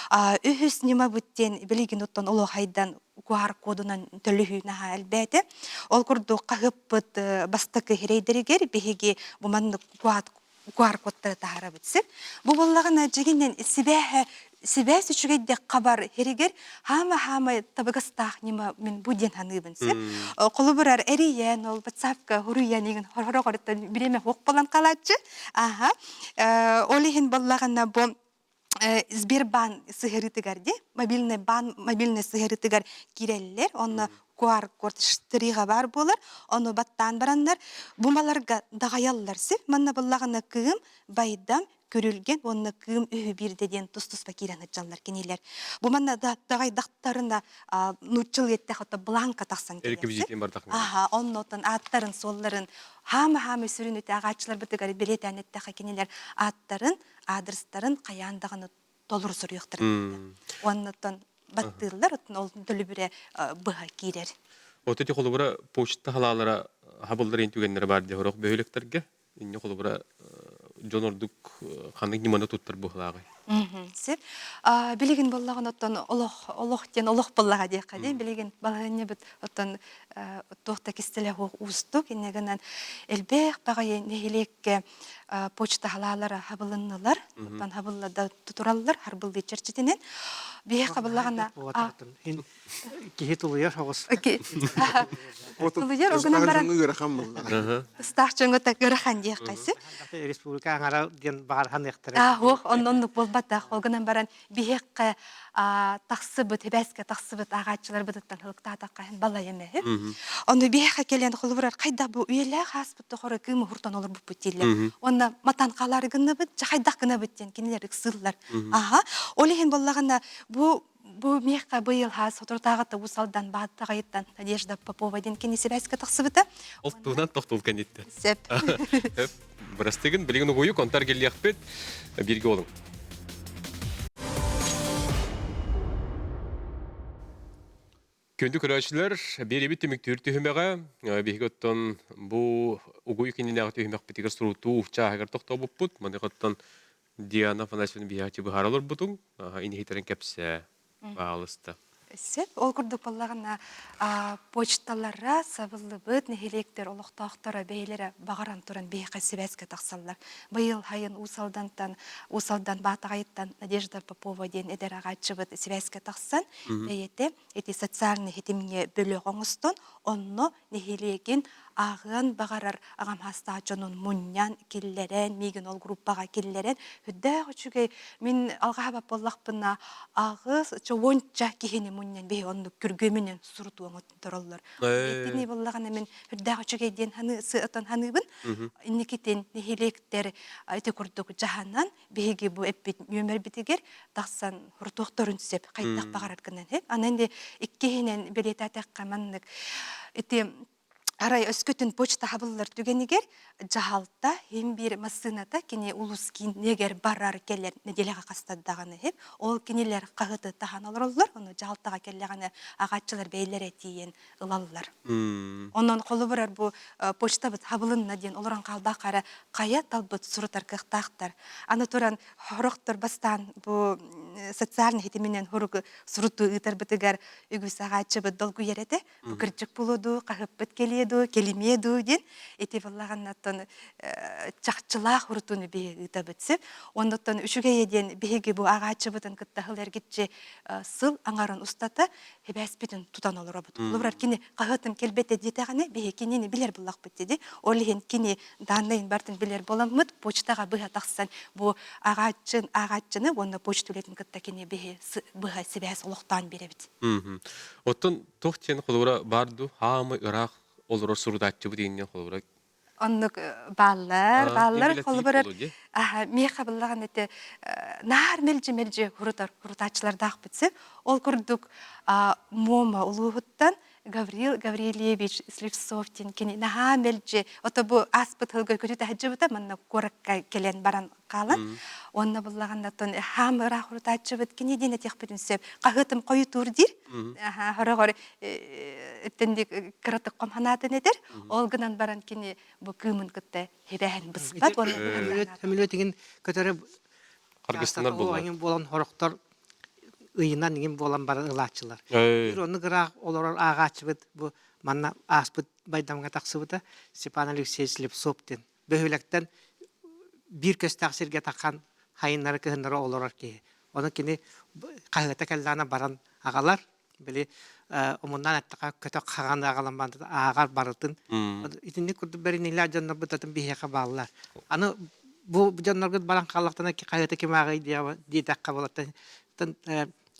үхүс нема буттен билигин оттон оло хайдан QR кодунан төлөһүнә әлбәте ол курду кагыппыт бастыкы херейдеригер беги бу манны QR кодтары тахара битсеп бу боллагана жигинен сибәс үчүгәйдә кабар херигер хама табыгастах нима мен буден ханыбынсы колубурар эриен ол WhatsApp-ка хуруян иген хорогорттан биреме хок болан калачы олихин боллагана бу Сбербанк сыгырытыгарди, мобильный сыгырытыгар киреллер, оны QR код штырига бар болар, оны баттан барандар, бумаларга дағаялларсы, манна боллагана кыым байдам көрүлген, оны кыым үһү бирдеден тус-туспа кирен ыджаллар кенелер. Бу манна дагай дактарына нучыл етте хата бланка таксан Эрке визитин бар такмын. оннотон аттарын солларын хама сүрүнүтө агачылар бытыгар билетен етте кенелер аттарын адрестарын каяндаганы толур сурюктар. Оннотон баттылар отон ол төлүбүрө быга кирер. Отети холубура почта халалара хабылдар интүгеннер бар де хорок бөйлектерге. Инне холубура жонордук хандык ниманы туттар бухлагы. Сеп билигин боллаган оттон олох боллага дей кади билигин балаганне бит оттон тохта кистеле устук иннегенен элбек багай нехилекке почта халалара хабылыннылар оттон хабыллада тутураллар харбылды черчитинен бие кабыллагана Кихитулуяр хогос. Тулуяр огынан баран стахчыңга так гырахан дей кайсы Республика аңара ден багархан яктыр. Оннук болбата огынан баран биекке таксыбыт хебеске таксыбыт агачылар быттан хылыкта таккан бала эме. Оны биекке келен холбурар кайда бу үйле хаспыт хоры кым хуртан олор бу путиллер. Онна матан калары гына бит жайдак гына биттен кинелер иксыллар. Олеген боллаганда бу мекка быйыл хас отуртагы усалдан бааттагайттан Надежда Попова ден кенесе беске таксыбыта. Ол туган токтол кенетте. Сеп. Брастыгын билигин угуй контар келиякпет бирге олың. Көндү көрәчләр беребит төмөктөр төһмәгә биготтон бу угуй киненәгә төһмәк битигер суруту чагыр тохта буппут маныкоттон Диана Фанасьевна бияти бухаралар бутун инхитерен кепсе баалысты. Сеп ол курдук боллагана почталарга сабылыбыт нехилектер олоктоктора бейлери багаран туран бейке себеске таксаллар. Быйыл хайын усалдан батагайттан Надежда Попова ден эдер агачыбыт себеске таксан бейете эти социальный хитимге бөлөгөңүстөн онно нехилеген агын багарар агам хаста жонун муннян киллерен миген ол группага киллерен хүддэ хүчүгэй мен алга боллакпына агыс чонча кихини муннян бе онну күргөмүнөн сурутуң тороллор этини боллаган мен хүддэ хүчүгэй ден ханы сытан ханыбын инникитен нехилектер эти курдук жаханан беги бу эппит нөмөр битигер таксан хуртукторун сеп кайдак багарар кенен анан де иккихинен билетатак каманнык эти Арай өскөтүн почта хабыллар түгенигер жахалта хем бир массыната кене улускин негер барар келер неделега кастаддаганы хеп ол кенелер кагыты таханалар оллар оны жахалтага келганы агачылар бейлере тиен ылаллар. Онон колу барар бу почта бит хабылынна ден олоран калбакара кая талбыт сурутар кыктактар. Аны туран хороктор бастан бу социальный хитименен хоругу суруту ытар битигер үгүс агачы бит долгу ерете бу кырчык булуду кагып бит келимеду ден эти баллаганнаттан чакчылаа хурутуну бе ыта битсеп ондоттон үшүгө еден беги бу агачы бытын кыттахылар гитче сыл аңарын устата хебеспитин тутан олора бут. Булар кини кагытым келбете детегане беги кинени билер булак бит деди. Олеген кини данын бартын билер боламыт почтага быга таксан бу агачыны онда почтулетин кытта кини беги быга себес улуктан беребит. Оттон тохтен холора барду хамы ырак олор сурдатчы бу дейинен холора оннук баллар билет колбарар тип болду, де? меха буллаган эте наар мелжи хурутачылардах битсе ол курдук мома улугуттан Гаврил Гаврилевич Сливцовтин кини наха мелжи ото бу аспыт хылгы көтү хаҗыбыта манна коракка келен баран калан онна буллаганда тон хамыра хурутачыбыт кини дине техпетинсеп кахытым кою турдир хорогор эттендик кыратык комханатын этер ол гынан баран кини бу кымын кытта хебен быспат Хөмөлөт деген көтөрө Кыргызстаннар булар. Оңын болан хороктор ыйынан деген болан бар ылаачылар. Эй. Бир оны гыраак олар агачыбыт бу манна аспыт байдамга таксыбыта Степан Алексеевич Лепсоптен. Бөһөлөктөн бир көз таксирге таккан хайыннары кыһыннары олар ки. Оны кини кайгыта келлана баран агалар били омундан аттака көтө каган агаланбанды агар барытын. Итинне курду бериниле жаннар бутатын бихека баллар. Аны бу жаннарга баран калактана ки кайгыта кимагы дийтакка болот.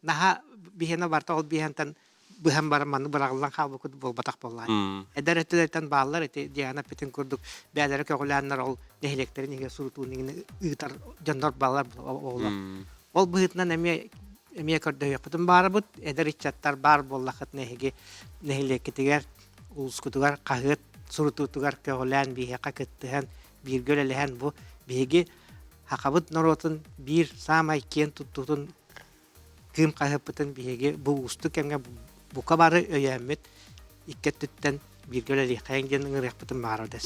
Наха бихена барта ол бихентен быһам барманы барагылан хабы куд болбатак боллар. Эдереттен баллар эти диана петин курдук бәдәре көгөләннәр ол нехлектерин неге сурутуның ыйтар жандар баллар олар. Ол быһытнан эме көрдө япытын барыбыт эдеричаттар бар боллахыт неге нехлекетигер улскутугар кагыт сурутутугар көгөлән бихека кеттен бир гөлеләһән бу биги хакабыт наротын бир самай кен туттутун кым кайыпытын биге бу усту кемге бука бары өйәмет иккеттен бир гөлеле кайыңдын ырыпытын бары дәс.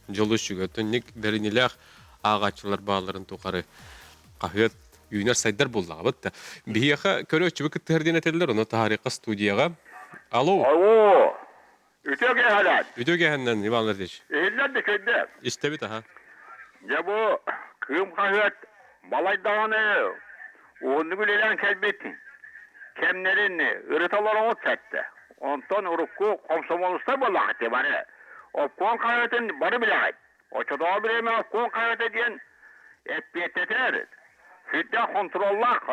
Жолу шүгөтөн ник беринилах агачылар бааларын тукары кахыт үйнер сайдар буллага бытта. Бияха көрөчүбү кыттерден этелер, оны тарихы студияга. Алло. Алло. Ütөге халат. Үтөге ханнан Иван Ильич. Эллерде кенде. Истебит аха. Я бу кым кахыт балайдаганы onu bilen kelbetin. Kemlerin ırıtaları ot sattı. Ondan urukku komsomolusta bollaktı bana. O kon kayıtın barı bile. O çodağı bileme kon kayıtı diyen epiyetteter. Hüdde kontrollak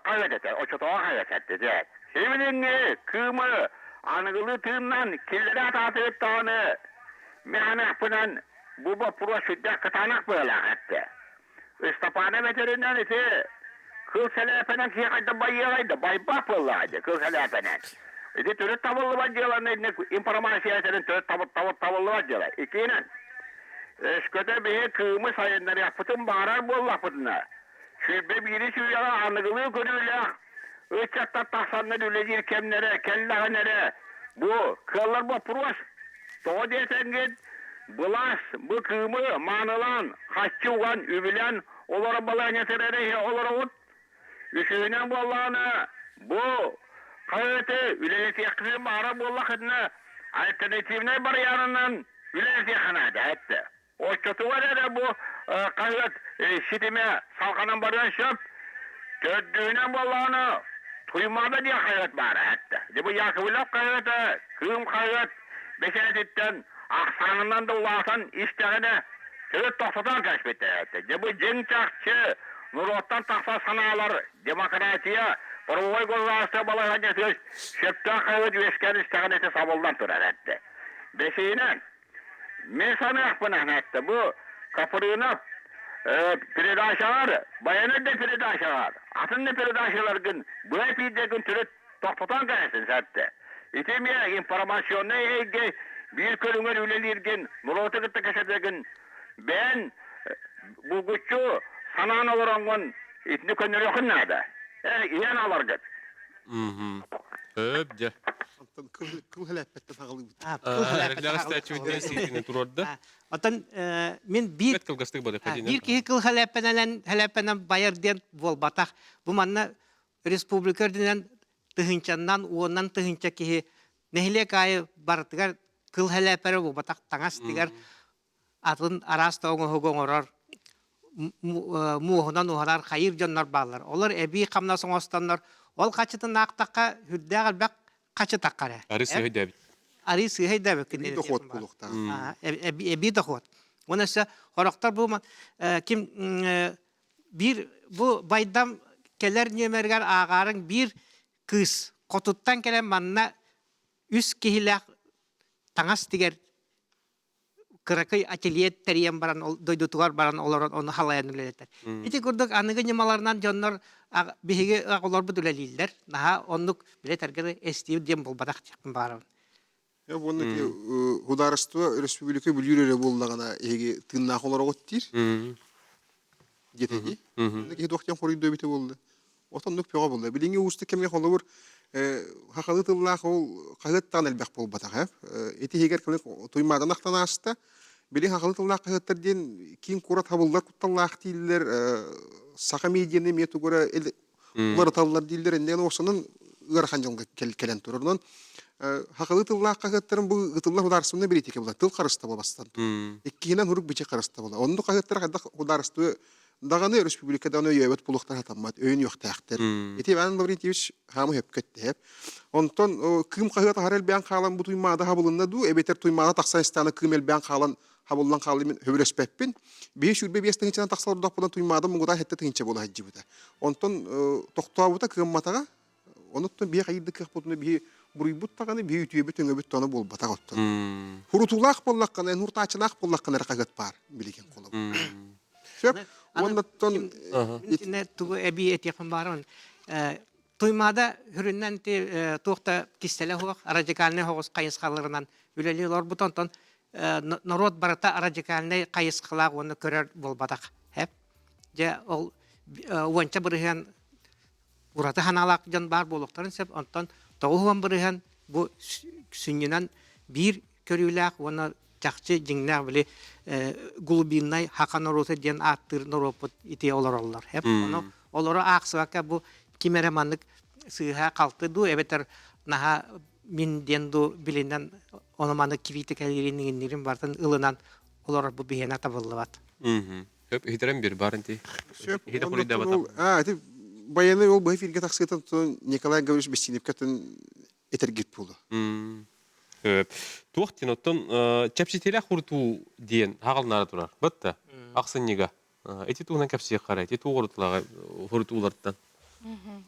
kayıt eter. O çodağı kayıt etter. Sevinin kımı anıgılı tığından killeri atatı tağını mehanak pınan buba pura hüdde kıtanak böyle etti. İstapane veterinden iti kıl selepenen ki kayda bayıyaydı, baybap olaydı kıl selepenen. İdi türü tavullu vacıyalar ne informasiyasının türü tavullu vacıyalar. İkinin. Eşköte bir kığımı sayınları yapıtın bağırar bol lafıdına. Şübbe biri şüyala anıgılığı görüyle. Üçakta tahsanlar üleci kemlere, kellehanere. Bu kıllar bu purvaş. Doğu desen git. Bulas, bu kığımı manılan, haççı ulan, übülen, olara balayın eserere, olara ut. Üçüğünen bu Allah'ına bu kayıtı üleleti yakışın bağıra bu Allah'ına alternatifine bar yanından üleleti yakınadı etti. O kötü var ya bu kayıt şitime salkanan barıyan şöp dördüğünen bu Allah'ına tuymada diye kayıt bağıra etti. Bu yakıvılak kayıtı, kığım kayıt beşeretitten aksanından da ulaşan işlerine söğüt toksatan keşfetti etti. Bu cengçakçı Nurottan taksa sanalar, demokratiya, Provay Gozlağısta balayhan yetiş, şepta kayıt veşken isteğin eti sabıldan turar etti. Beşiğine, mesane yakpınan etti. Bu kapırığına piredaşalar, bayanı da piredaşalar, atın da piredaşalar gün, bu hep iyide gün türü toksatan keşfetti etti. İtimiye informasyonuna eğge, bir körüngör ülelirgin, Nurot'u gıttı keşfedirgin, ben bu güççü, Sanan orangon itni könür yokun nada. İyan alır git. Öpce. Kıl helapette tağılıydı. Otan men bir bir ki kıl halepenen bayarden bol batak bu manna respublikadan tıhınçandan ondan tıhınça ki nehle kay bartıgar kıl halepere bu batak tangas tigar atın arasta onu hogorar muğunan uharar hayır canlar bağlar. Onlar ebi kamna soğustanlar. Ol kaçıtın naqtaqqa hüddəğəl bək kaçı taqqara. Arısı hüddə. Arısı hüddə bək. Bir doxot buluqta. Ebi doxot. Ona ise horaqtar bu kim bir bu baydam keler nömergar ağarın bir kız qotuttan kelen manna üst kihilaq tangas diger кыракый ательет терем баран дойдутугар баран олорон оны халаян үлелетер. Ити курдук аныгы немаларынан жоннор биһиге агылар бүдүлелилер. Наха оннук билетергер эстив дем болбадак чакын барын. Я бонны ки государство республика бүлүреле боллагана эги тынна холорогот тир. Жетеги. Неки доктен хоройдо бите болду. Отоннук пёга болду. Билинге усты кемге холовур хакалы тыллах ол кагыттан элбек болбатак. Эти хегер кемге туймадан актанаста билин хакалы тыллах кагыттар ден кин кура табылдар кутталлах тиллер сака медианы метугора улар таллар диллер энден осонун ырхан жылга келен турурунан хакалы тыллах кагыттарын бу ытыллах ударсымны билетике болот. Тыл карыста болбастан. Иккинен хурук биче карыста болот. Онду кагыттар кадак ударсты даганы республикадан өйөбөт булуктар атамат өйүн юктактыр. Эти Иван Лаврентьевич хамы хөпкөттеп. Онтон кым кагыт харел бян калан бу туймада хабылында ду эбетер туймада таксанстаны кымел бян калан хабылдан калын хөбрөспеппин. Беш үрбе бестен чана таксаларда болан туймада мугуда хетте тынча бола хаҗибыта. Онтон токтообута кымматага онуттон бие кайды кыппутуны бие буруйбут таганы бие үтүбүт өңөбүт тону болбата готтон. Хурутулак боллаккан, хуртачылак боллаккан кагыт бар билген колу. Сөп оннаттон интернет тугу эби этепен барын. Туймада хүрүннән те тохта кистеле хок радикальный хогус кайыскаларынан үлелилер бутонтон народ барата радикальный кайыскалар оны көрөр болбадак. Хеп. Же ол уанча бирген урата ханалак жан бар болуктарын сеп онтон тогуган бирген бу сүннүнөн бир көрүлак оны жакчы жиңнак биле глубинный хаканоруты ден аттыр норопот ити олороллар. Хеп оны олоро аксыака бу кимереманлык сыйга калты ду эбетер наха мин денду билинен ономаны критикалеринин бартын ылынан олор бу бихена табыллыбат. Хөп хитерем бир барынти. сөп Хите хурыйда батам. эти баяны ол бу эфирге таксытын Николай Гаврилович Бестинев катын этергит болду. Туохтин оттон чапсителя хурту диен хагалнары турар. Батта. Аксыннига. Эти тугунан капсия карайт. Эти тугуртлага хуртулардан.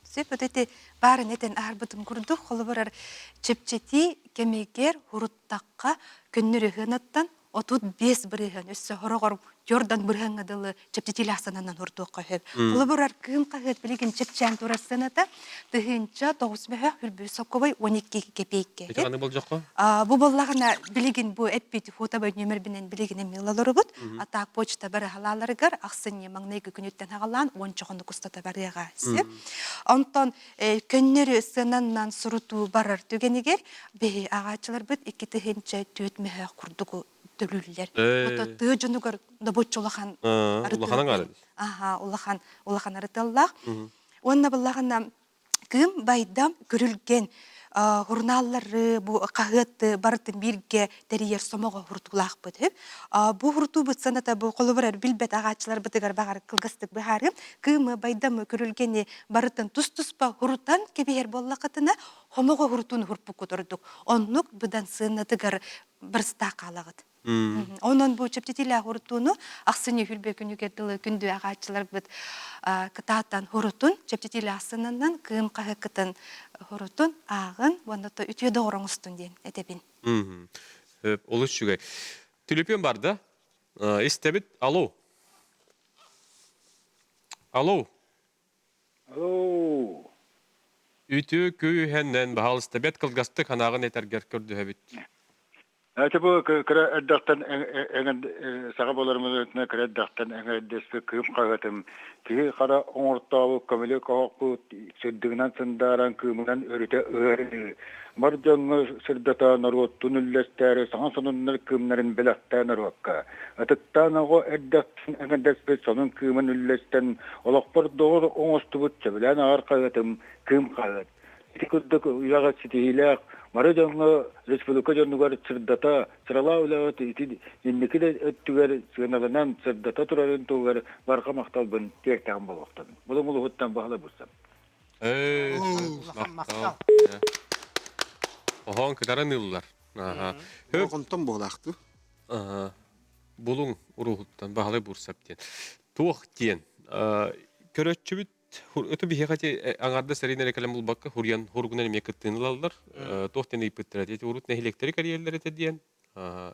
Сеп өтөтө барын этен арбытым курдук холоборар чепчети кемегер хуруттакка көннөрү хынаттан отут 5 бирген өссө хорогор Jordan биргеңдылы чепчетили асананан хуртукка хөп. Холоборар кым кагыт билген чепчан турасыната тыгынча 9 меха хүрбү соковой 12 кепейке. Эти каны болжокко? Бу боллагына билген бу эппити фотобой номер менен билген эмилалары бут. Атак почта бер халаларыгар аксыны маңнайгы күнөттөн хагалан 10 чогонду кустата барыга. Онтон көннөрү сынаннан суруту барар түгенигер бе агачылар бит 2 тыгынча 4 меха курдугу төлүллер. Ото тыжынугар да бочолахан. Улаханан гары. Улахан арытыллах. Онна боллагына кым байдам көрүлген журналлары бу кагыт бартын бирге терьер сомого хуртулак бит. Бу хурту бит саната бу колобрар билбет агачылар битигер багар кылгыстык бахары кым байдам көрүлгени бартын тус-туспа хуртан кебер боллакатына хомого хуртун хурпук котордук. Оннук будан сынатыгар бир стакалагыт. Онон бу чептетиле хуртуну аксыны хүрбе күнүгетиле күндү агачылар бит кытааттан хуртун чептетиле асынынан кым кагыктын хуртун агын воното үтөдө ороңустун ден этебин. Олуш жүгөй. Түлөпөн барды. Истебит. Алло. Алло. Алло. Үтө күйһәннән бахал истебет кылгасты канагын этергер көрдү хэбит. Бу кыра эддактан эген сага боларымыз өтүнө кыра эддактан эңедеспе кып кагатым ки кара оңортабы көмөлө кокпу сөддүгүнөн сындаран кымынан өрүтө өрү бар жаңы сырдата нароттун үллестери саң сонуннар кымнарын белакта нарокка атыктан ого эддактан эңедеспе сонун кымын үллестен олокпор доор оңостубут чебелен ар кагатым кым кагат тикүддүк уяга ситилек Мары жаңы республика жонугар сырдата, сыралаулаат ити иннеки өттүгер сыналанан сырдата турарын тугар барка макталбын тектен болоктун. Бул улуттан багла бурсам. Мактал. Охон кытарын ыллар. Онтон болакту. Булуң урухуттан багла бурсап ден. Туох ден. Көрөччүбүт өтө бихегати аңарда саринер экелем булбакка хурьян хургунан мекеттин алалар. Тохтен ипеттерет. Урут нехилектери карьерлер этеден.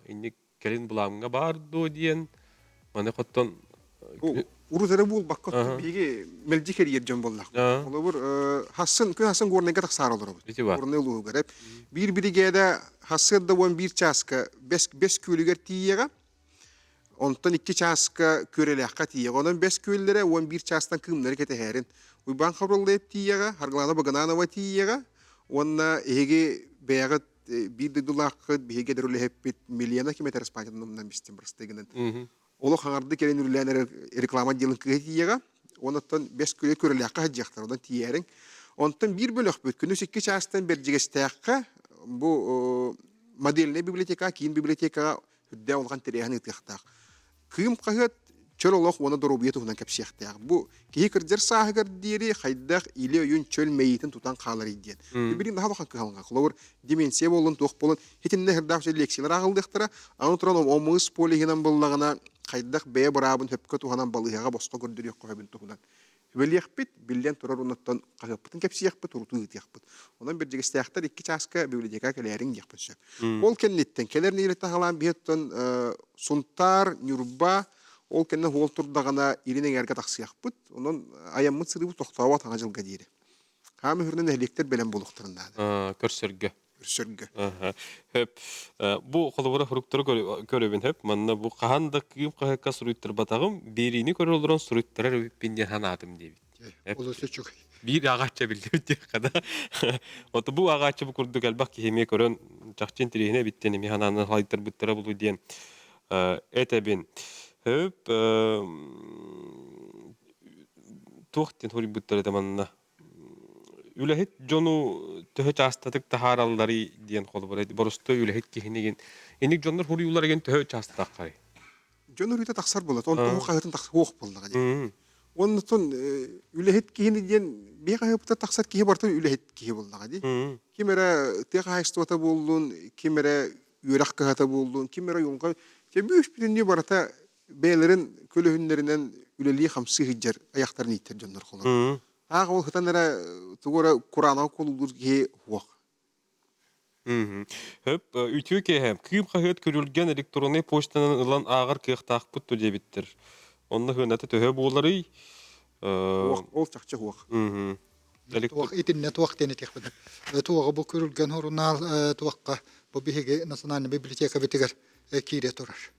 Инник келин буламга барду диен. Маны коттон Урутары бул баккот биги мелжи кериер жон боллак. Олор хасын горнега таксар олор. Бити бар. Горне улуу кереп. Bir бригада хасырда вон bir часка бес күлүгер тиега. Онтон 2 часка көрелякка тиега. Онон 5 күллере 11 частан кымнары кетехерин. Уйбан хаброллеп тиега, харглана багананова тиега. Онна эге беягат bir дулакы биге дөрүлеп миллиона километр спайндан бистим брастегенен. Оло хаңарды келен үрләнер реклама делин кыгыйга, онтон 5 күле көрелякка хаҗактар, одан тиерин. Онтон bir бөлөк бүт күнү 2 частан бер жигестәккә бу модельный библиотека, кийин библиотекага хүддә олган терәһен итәктәк. Кым кагыт чөлөлөк оны дөрүбиет унан кепсәктәк. Бу кии кырдыр сагыр дири хайдак иле юн чөл мейтин тутан калыр иден. Бирин daha бахан калган. Кловер дименсия болун тох болун хитин нехдав лекциялар агылдыктыра. Аны туран омыс полигенан боллагына хайдак бе барабын хөпкө туханан балыга боско көрдүрөк койбун тухудан. Белехпит билден турар унаттан кагыптын кепсәкпит урту итәкпит. Онан бер жигестәктәр 2 часка библиотека келәрин якпытчы. Ол кеннеттен келер нилетте халан биеттен сунтар нюрба ол кенне хол турдагана иринең әргә таксыякпыт. Онан аяммыт сырыбы токтава таңа жылга дире. Хамы хүрнен электер белән булыктырында. Көрсөргө. Көрсөргө. Хеп бу холбора фруктор көрөбүн хеп. Манна бу каханда ким кахка суруттыр батагым берини көрөлөрөн суруттар өппинде ханадым дебит. Оло сөчүк. Bir ağaçça bildi kada. Oto bu ağaçça bu kurdu galbak ki heme körön çakçın tirihine bitteni mihananın haytır buttara bulu diyen etebin. Hep tuğtin hori buttara demanna. Ülehit jonu töhü çastatık taharalları diyen kolu var. Borustu ülehit ki hinegin. Enik jonlar hori ular gen töhü çastatak kari. Jonur ita taksar bolat. On tuğu kayıtın taksar hoğ bollaga. Ondan ülehit kihini diyen bir kayıpta taksar kihi bartan ülehit kihi bollaga. Kimere tek haystota buldun, kimere yürek kahata buldun, kimere yolga. Büyük bir dünya barata beylerin kölühünlerinden üleliği hamsi hiccer ayaklarını iter jonlar kolu. Ağa ol hıtanlara tuğura Kur'an'a kolulur ki hoğ. Hep ütü ki hem kim kahıt körülgen elektronik poçtanın ılan ağır kıyıqtaq puttu debittir. Onda hınatı töhö boğuları Ol çakça hoğ. Tuaq itin tuaq teni tekbede. Tuaq bu körülgen horunal tuaqqa bu bihige nasyonal biblioteka bitiger kire turar.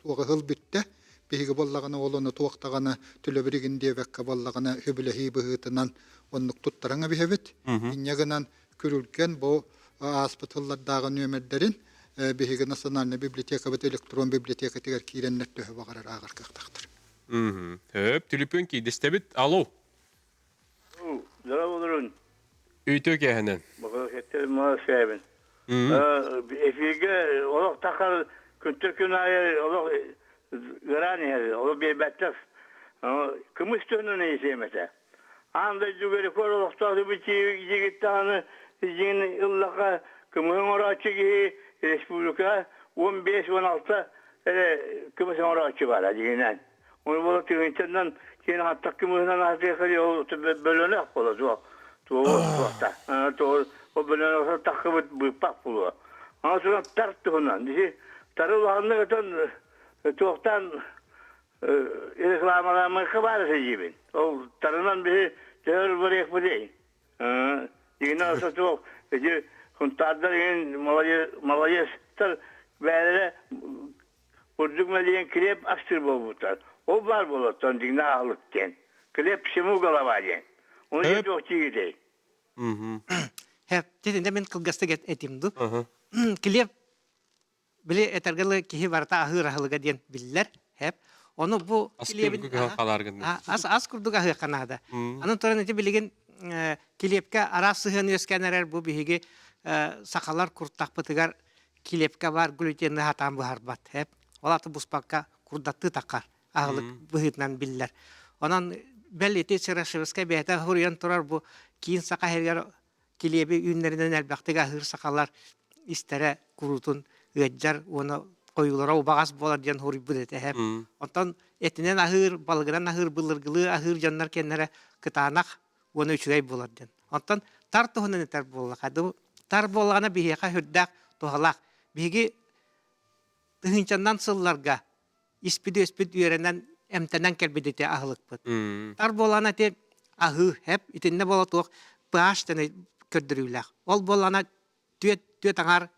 Tuaq hıl bitte bihige bollagana olonu tuaqtagana tülöbirigin debekka bollagana hübülehi bıhıtınan onluk tuttarana bihebit. İnyagınan körülgen bu aspıtıllardağı nömerlerin bihige nasyonal biblioteka bit elektron biblioteka tiger kirennet töhö bagarar ağır kıqtaqtır. Hep tülüpün ki destebit alo. Zara olurun. Ütü ki henen. Bakın ettim ma sebin. Efige olak takar küntürkün ayı olak garani her olak bir betlef. Kımız tönü ne istemete. Anda cügeri kor olak tadı bir gitti anı jin illaka kımın oraçı ki Respublika 15-16 kımız oraçı var jinen. Onu bu tüyünden kendi hatta kımından artık yol bölüne olacak. Tuğta. O bölüne olsa takıbıt bu pak bulu. Ama sonra tarttı ondan. Diye tarılanı gatan tuğtan reklamalar kabarı gibi. O tarınan bir değer bırak bu değil. Yine olsa tuğ. Diye kuntarda yine malayes tar böyle Kurduk mediyen klip astır bobutar. O var bolatan digna alıkken. Klip simugala var yani. Onu Evet. çok çiğdi. Hep dedinde men kılgasta etimdu. Klip bile etergalı kihi varta ahır ahılga diyen biller hep. Onu bu Askırgı kalargın. az kurduk ahır kanada. Anın toran eti bilgin klipke ara sıhın öskenerer bu bihigi sakalar kurtak pıtıgar klipke var glütenli hatan bu harbat hep. Olatı buspakka kurdattı takar. Ahılık bıhıtnan biller. Onan belli eti sırasıvıska beyte huriyan turar bu kiyin saka herger klibi ünlerinden elbaktıga ahır sakalar istere kurutun ıccar onu koyulara o bağız bolar diyen huri budete hep. Ondan etinen ahır, balgıran ahır, bılırgılı ahır canlar kendine kıtanak onu üçügey bolar diyen. Ondan tar tohunan eter bolak. Tar bolağına bihiyaka hüddak tohalak. Bihigi тыһынчаннан сылларга испиди үйренен эмтенен келбедете ахылыкпыт. Тар болана те ахы хеп итинне бола туох паш тене көрдөрүләк. Ол болана төт аңар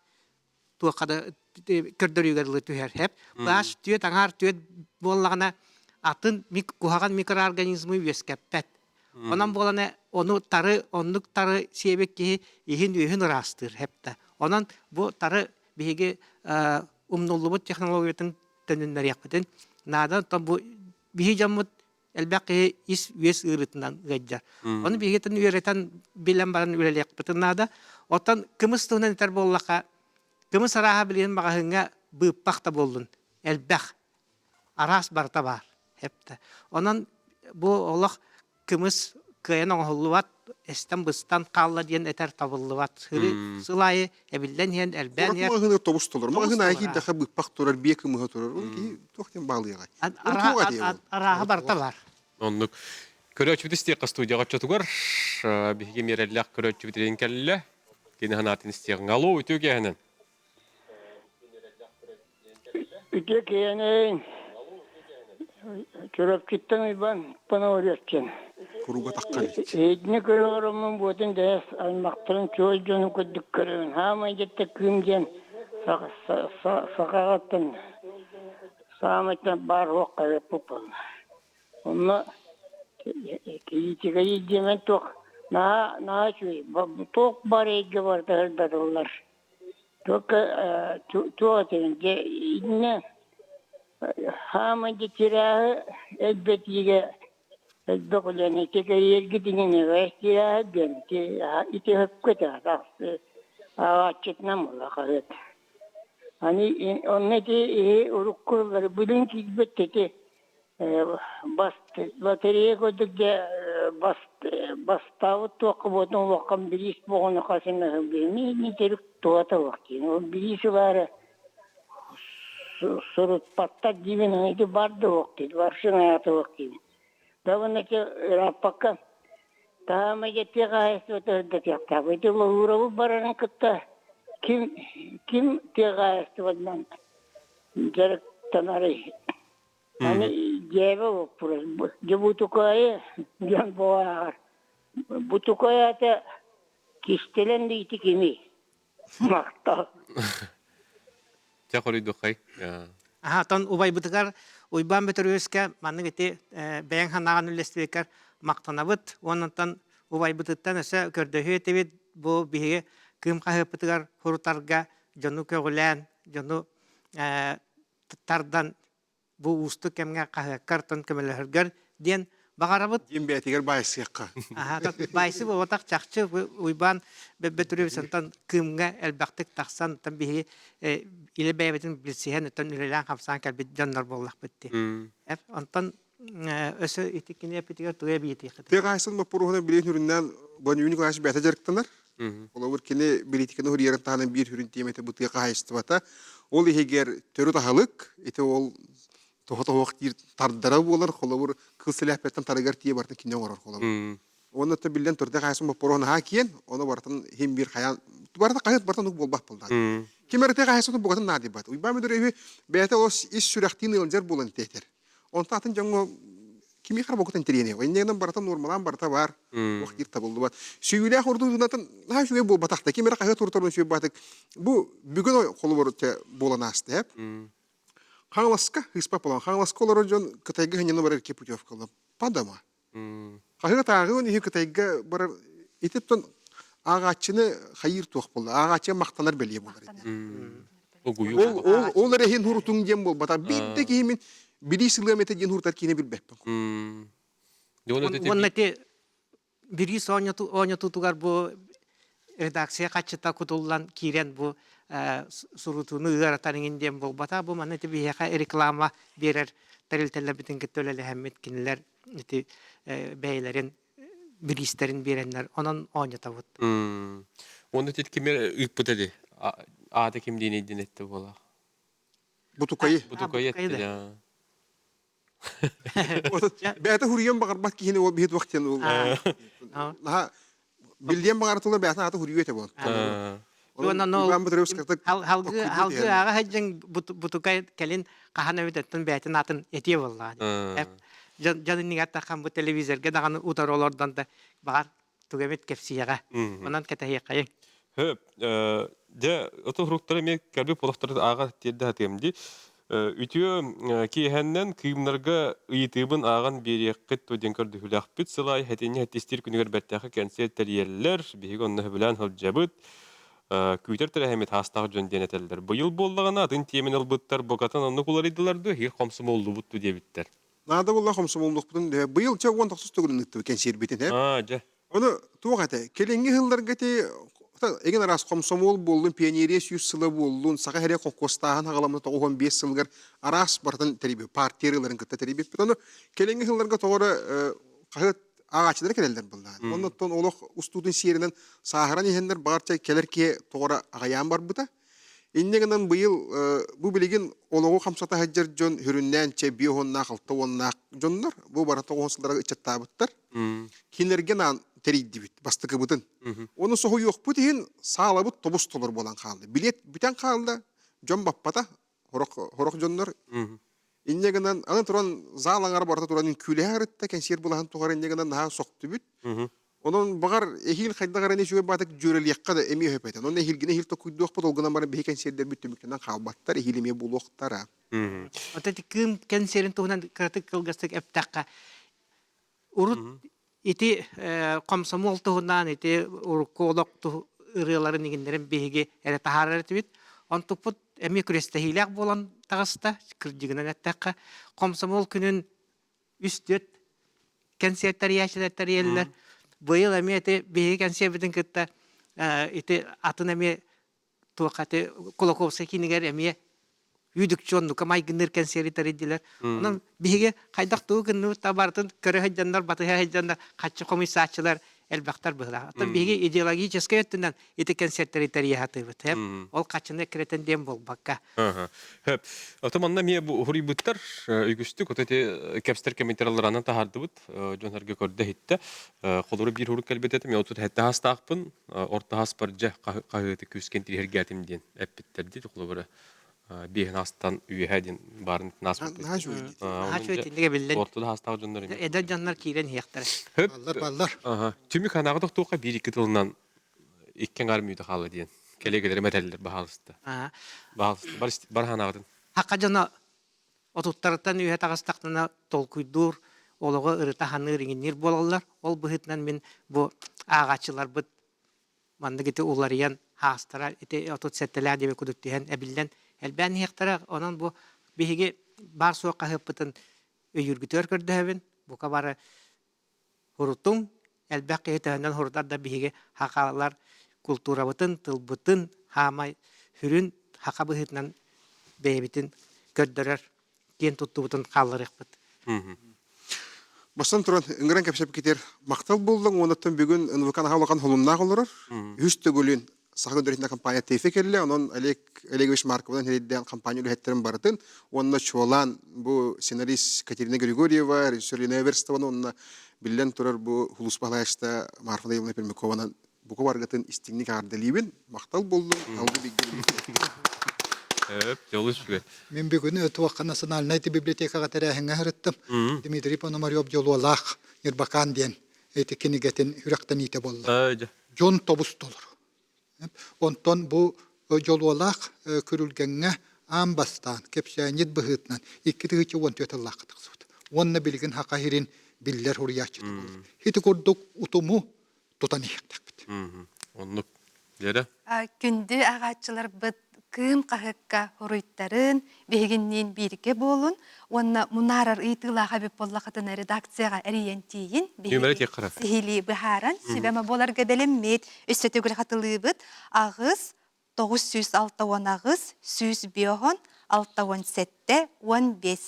туохада көрдөрүгәрле түһәр хеп. Паш төт аңар төт боллагана атын кухаган микроорганизмы вескәппәт. Онан болана оннук тары себек ки ихин үйһин растыр хепта. Онан бу тары биге умнуллубут технологиятын төнүннәр якпытын. Надан то бу биһи жаммыт элбәккә ис вес ырытынан гәҗҗәр. Оны биһи тен үйрәтән билән баран үләләк битнада. Отан кымыс туһнан тер боллака. Кымыс араһа билен магahынга бу пахта болдун. Элбәк арас барта бар. Хепте. Онан бу Аллах кымыс кыян оңоллуат эстен быстан калла диен этер табыллыат. Сылайы эбилден хен элбән я. Магына тобус толор. Магына айки даха быпак турар бек мыга турар. Ул ки тохтен баглыга. Араһа барта бар. Оннук көрөчү стек студияга чатугар биге мереллак көрөчү ден келле. Кene hanatın isteyen alo ütü gehenen. Ütü gehenen. Çorap gittim ben bana öğretken. Kuruga takkan. Ne görüyorum bu den ders almaktan çocuğunu kötü görüyorum. Hama gitti kümden sakarattan sağmaktan bar hokkaya popal. Ama kiyi diyemen tok. Na şey tok barege var derler. Tok de inne hama gitira elbet yige elbet ki yer gidine ve kira den ki ite hep kota da ağaçtına mı kalet. Hani onne de uruklar bulun ki bitti bast loteriye koyduk ya bastağı toku bodun vakam bilis boğunu kasını bilmi ni terük tuğata vakti. O bilisi var sorut pattak gibi neydi vardı vakti. Varsın hayatı vakti. Davana ki rapaka daha gitti gayet oturdu yaptı. Böyle uğrağı baranın kıtta kim gayet vaddan gerek tanarı. Hani cebe o pura. Cebutukaya yan boğar. Butukaya da kistelen de iti kimi. Makta. Çakori dokay. Aha ton ubay butukar uyban betörüske manı giti beyan hanagan ülestiriker maktanabıt. Ondan ubay butuktan ise kördöhü tebit bu bihi kım kahı butukar hurutarga jonu kögülen jonu tardan bu ustu kemge karton kemelerger diyen bagarabıt Yembe tiger baysyakka. aha baysı bu otak çakçı uyban betürü santan kımge elbaktık taksan tan bihi ile bebetin bilsihen tan ülelen kapsan kalbit canlar bollak bitti. Hep ondan ösü itikini yapitiger tuya biti. Te gaysın ma puruhuna bilen hüründen bu unik gays beta jarktanar. Olawur kene bilitikene hüriyeren tahanan bir hürün timete bu te gaysты bata. Ol heger törü tahalık ite ol tohta waqtir tardara bolar holawur kılsılahpetten taragar tiye bartan kinne orar holawur. Onu da bilen törde gaysın ma puruhuna hakiyen onu bartan hem bir hayan barta qayat bartan uk bolbak bolda. Kimerte gaysın bu gatan nadi bat. Uyba müdürü beta os is sürektin yılcar bolan tehter. Onta atın jango kimi khar bokutan teriyene. Oynenan bartan normalan barta var. Waqtir tabuldu bat. Süyle hordu natan ha şuye bu batakta kimere qayat ortorun şuye batak. Bu bugün holawur te bolanastı hep. Ханласка, испапалан, ханласка олорожон кытайга ханьяны барар кепутевкала. Падама. Хахыга тагын ихи кытайга барар итептон агачыны хайыр туак болду. Агачы мактанар белие болар иде. Ол рехин хурутун дем бол. Бата бидде кийимин бири сылымете ден хуртар кине билбеппен. Онна те бири соня тутугар bu redaksiya kaçta kutullan kiren bu surutunu ıgaratanin dem bol bata bu manne te biha reklama birer teriltelle bitin ketölele hemmet kinler iti beylerin biristerin birenler onun onya tavut. Onu tet kimer ıpı dedi. Adı kim dini dinette bola. Butukayı. Butukayı ya. Beta huriyen bakar bat kihine o bihit vaktiyen o. Naha bildiğim bağırtılı beyatına atı hürüyete bu. Туон оно Иван Петрович кырдык халгы окуйду халгы диэн. ага хаҗың бутукай келин кахана үтөттөн бәйтен атын эти болла. Жанын нигатта хам бу телевизорга даган утаролордан да бар тугамет кепсияга. Онан кетәһи кайын. Хөп, де ото хуруктары мен кәрбе полохтары ага тирде хатемди. Үтүө киһеннен кыйымнарга ыйтыбын аган береккет төден көрдү хүләхпит сылай хәтене хәттистер күнүгөр бәттәхе концерттер йерлер биһиге онны белән хылҗабыт күтер тәрәһәмет хастагы жөн денетелдер. Быйыл боллагана атын темен албыттар богатын онны кулар идиләрдү хир комсомоллу бутту дебиттер. Нада булла комсомолдук бутун быйыл ча 19 төгүнүктү кенсер битен хэ. Жа. Оны тугата келеңги хылларга те эген арас комсомол болдун пионерия сүйүс сылы болдун сага хере кокостаан хагаламны 15 сылгар арас бартын терибе партияларын кытта терибе оны келеңги хылларга тогора кахыт агачылар келелдер булла. Оннотон олох устудун сиеринен сахаран ихендер барча келерке тогора агаян бар бута. Иннегенен быйыл бу билеген ологу камсата хаҗар жон хүрүннән че биохонна халтуонна жоннор бу бара 9 сылдарга ичаттабыттар. Кинергенан терийди бит бастыкы бутын. Оны соху yok бу тиһин саалабыт тобус толор болан калды. Билет бүтән калды. Жон баппата хорок жоннор. Иннегенен аны туран залаңар барда туран күләһәртте кенсер булган тугар иннегенен наһа сокту бит. Onun bağır ehil kayda ne şöyle batık jörel yakka da emi höpeten. Onun ehilgine ehil tokuydu yok potolguna bara behiken serder bütümükten kalbattar ehilime buluqtara. Отати кым кенсерин тугунан кратык кылгастык эптакка. Урут ити комсомол тугунан ити урколок ту ырыларын нигендерин беге эре тахарар тибит. Онтупут эми күрестехилак болан тагыста кырдыгынан эттакка комсомол күнүн үстөт кенсеттер яшылаттар еллер. Быйыл эми эти беге кенсебитин кытта ити атын эми туакаты Кулаковский кинигер эми Юдик чонну камай гыныр кенсери таридилер. Онан биге кайдактуу гынны табартын көрө хаҗандар баты хаҗандар каччы комиссарчылар элбактар была. Ата биге идеологический өттүнөн эти кенсертери тарихаты бит. Ол качыны кретен дем болбакка. Хөп. Атаманна ме бу хурибуттар үгүстүк отети кепстер комментарияларынан тахардыбыт. Жонарга көрдө хитте. Холуру бир хурук келбетет ме отут хетте хастакпын. Орта хаспар жа кагыты күскен тиргертим ден эппиттерди холуру. Биһин астан үйәдин барын насып. Хачу этинге билен. Ортада хастагы жоннор эме. Эдер жаннар кирен хияктар. Баллар. Түмүк ханагы токтука 1-2 тылынан иккен армыйды халы диен. Келегелер металлер баалысты. Баалысты бар ханагыдын. Хакка жана отуттардан үйә тагыстактана толкуйдур, олого ырыта ханы риңнер болалар. Ол быһытнан мен бу агачылар бут манда гите уларыян хастара ите отут сеттелер дип күдөттен әбилдән Elben hektara onun bu bihige bar soğuk hıpıtın öyrgütör kördüğün bu kabarı hurutun elbek yetenden hurutlar da bihige hakalar kultura butun tıl butun hamay hürün hakabı hıtnan bebitin kördürer gen tuttu butun kalır hıpıt. Bastan turan ıngıran kapsap gider maktal buldun onattan bugün ınvıkan halakan holumna olur. Üstü gülün Sakın döneminde kampanya tefekelle, onun Alegoviç markadan heriden kampanya ürettiren baratın. Onunla çoğalan bu senarist Katerina Grigorieva, rejissör Lina Verstavan, onunla bilen turar bu Hulus Balayış'ta Marfada Yılına Permikova'nın bu kavargatın istinlik ardalibin. Maktal buldu, aldı bir gün. Evet, yolu şükür. Мен бүгүн Туакка национальный библиотекага тарахыңа хырыттым. Дмитрий Пономарев жолуалах Нирбакан ден эти кинигетин үрактан ите болду. Жон тобус толор. Ondan bu yolvalak körülgenge ambastan kepşenit bıhıtnan iki tığıcı on tötallak tıksut. Onna bilgin hakahirin biller huriyatçı olur. Hiti kurduk utumu tutan ihtak bit. Onluk yere? Gündü ağaççılar bıt kım kahıkka huruytların beginnin birike bolun. Onna munarar ıytılağa bip bollakatına redaksiyaga eriyentiyin. Nümeret yakıraf. Sihili biharan. Sübeme bolar gedelemmet. Üstetü gül hatılıyıbıt. Ağız 906 ağız 105 617 15.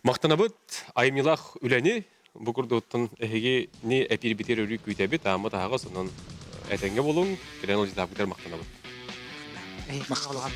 Maqtanabıt Aymilaq üleni bu kurduğutun ehegi ni epir biter örük güydebit ama daha sonun etenge bolun. Kiren olacak gider maqtanabıt. Maqalan.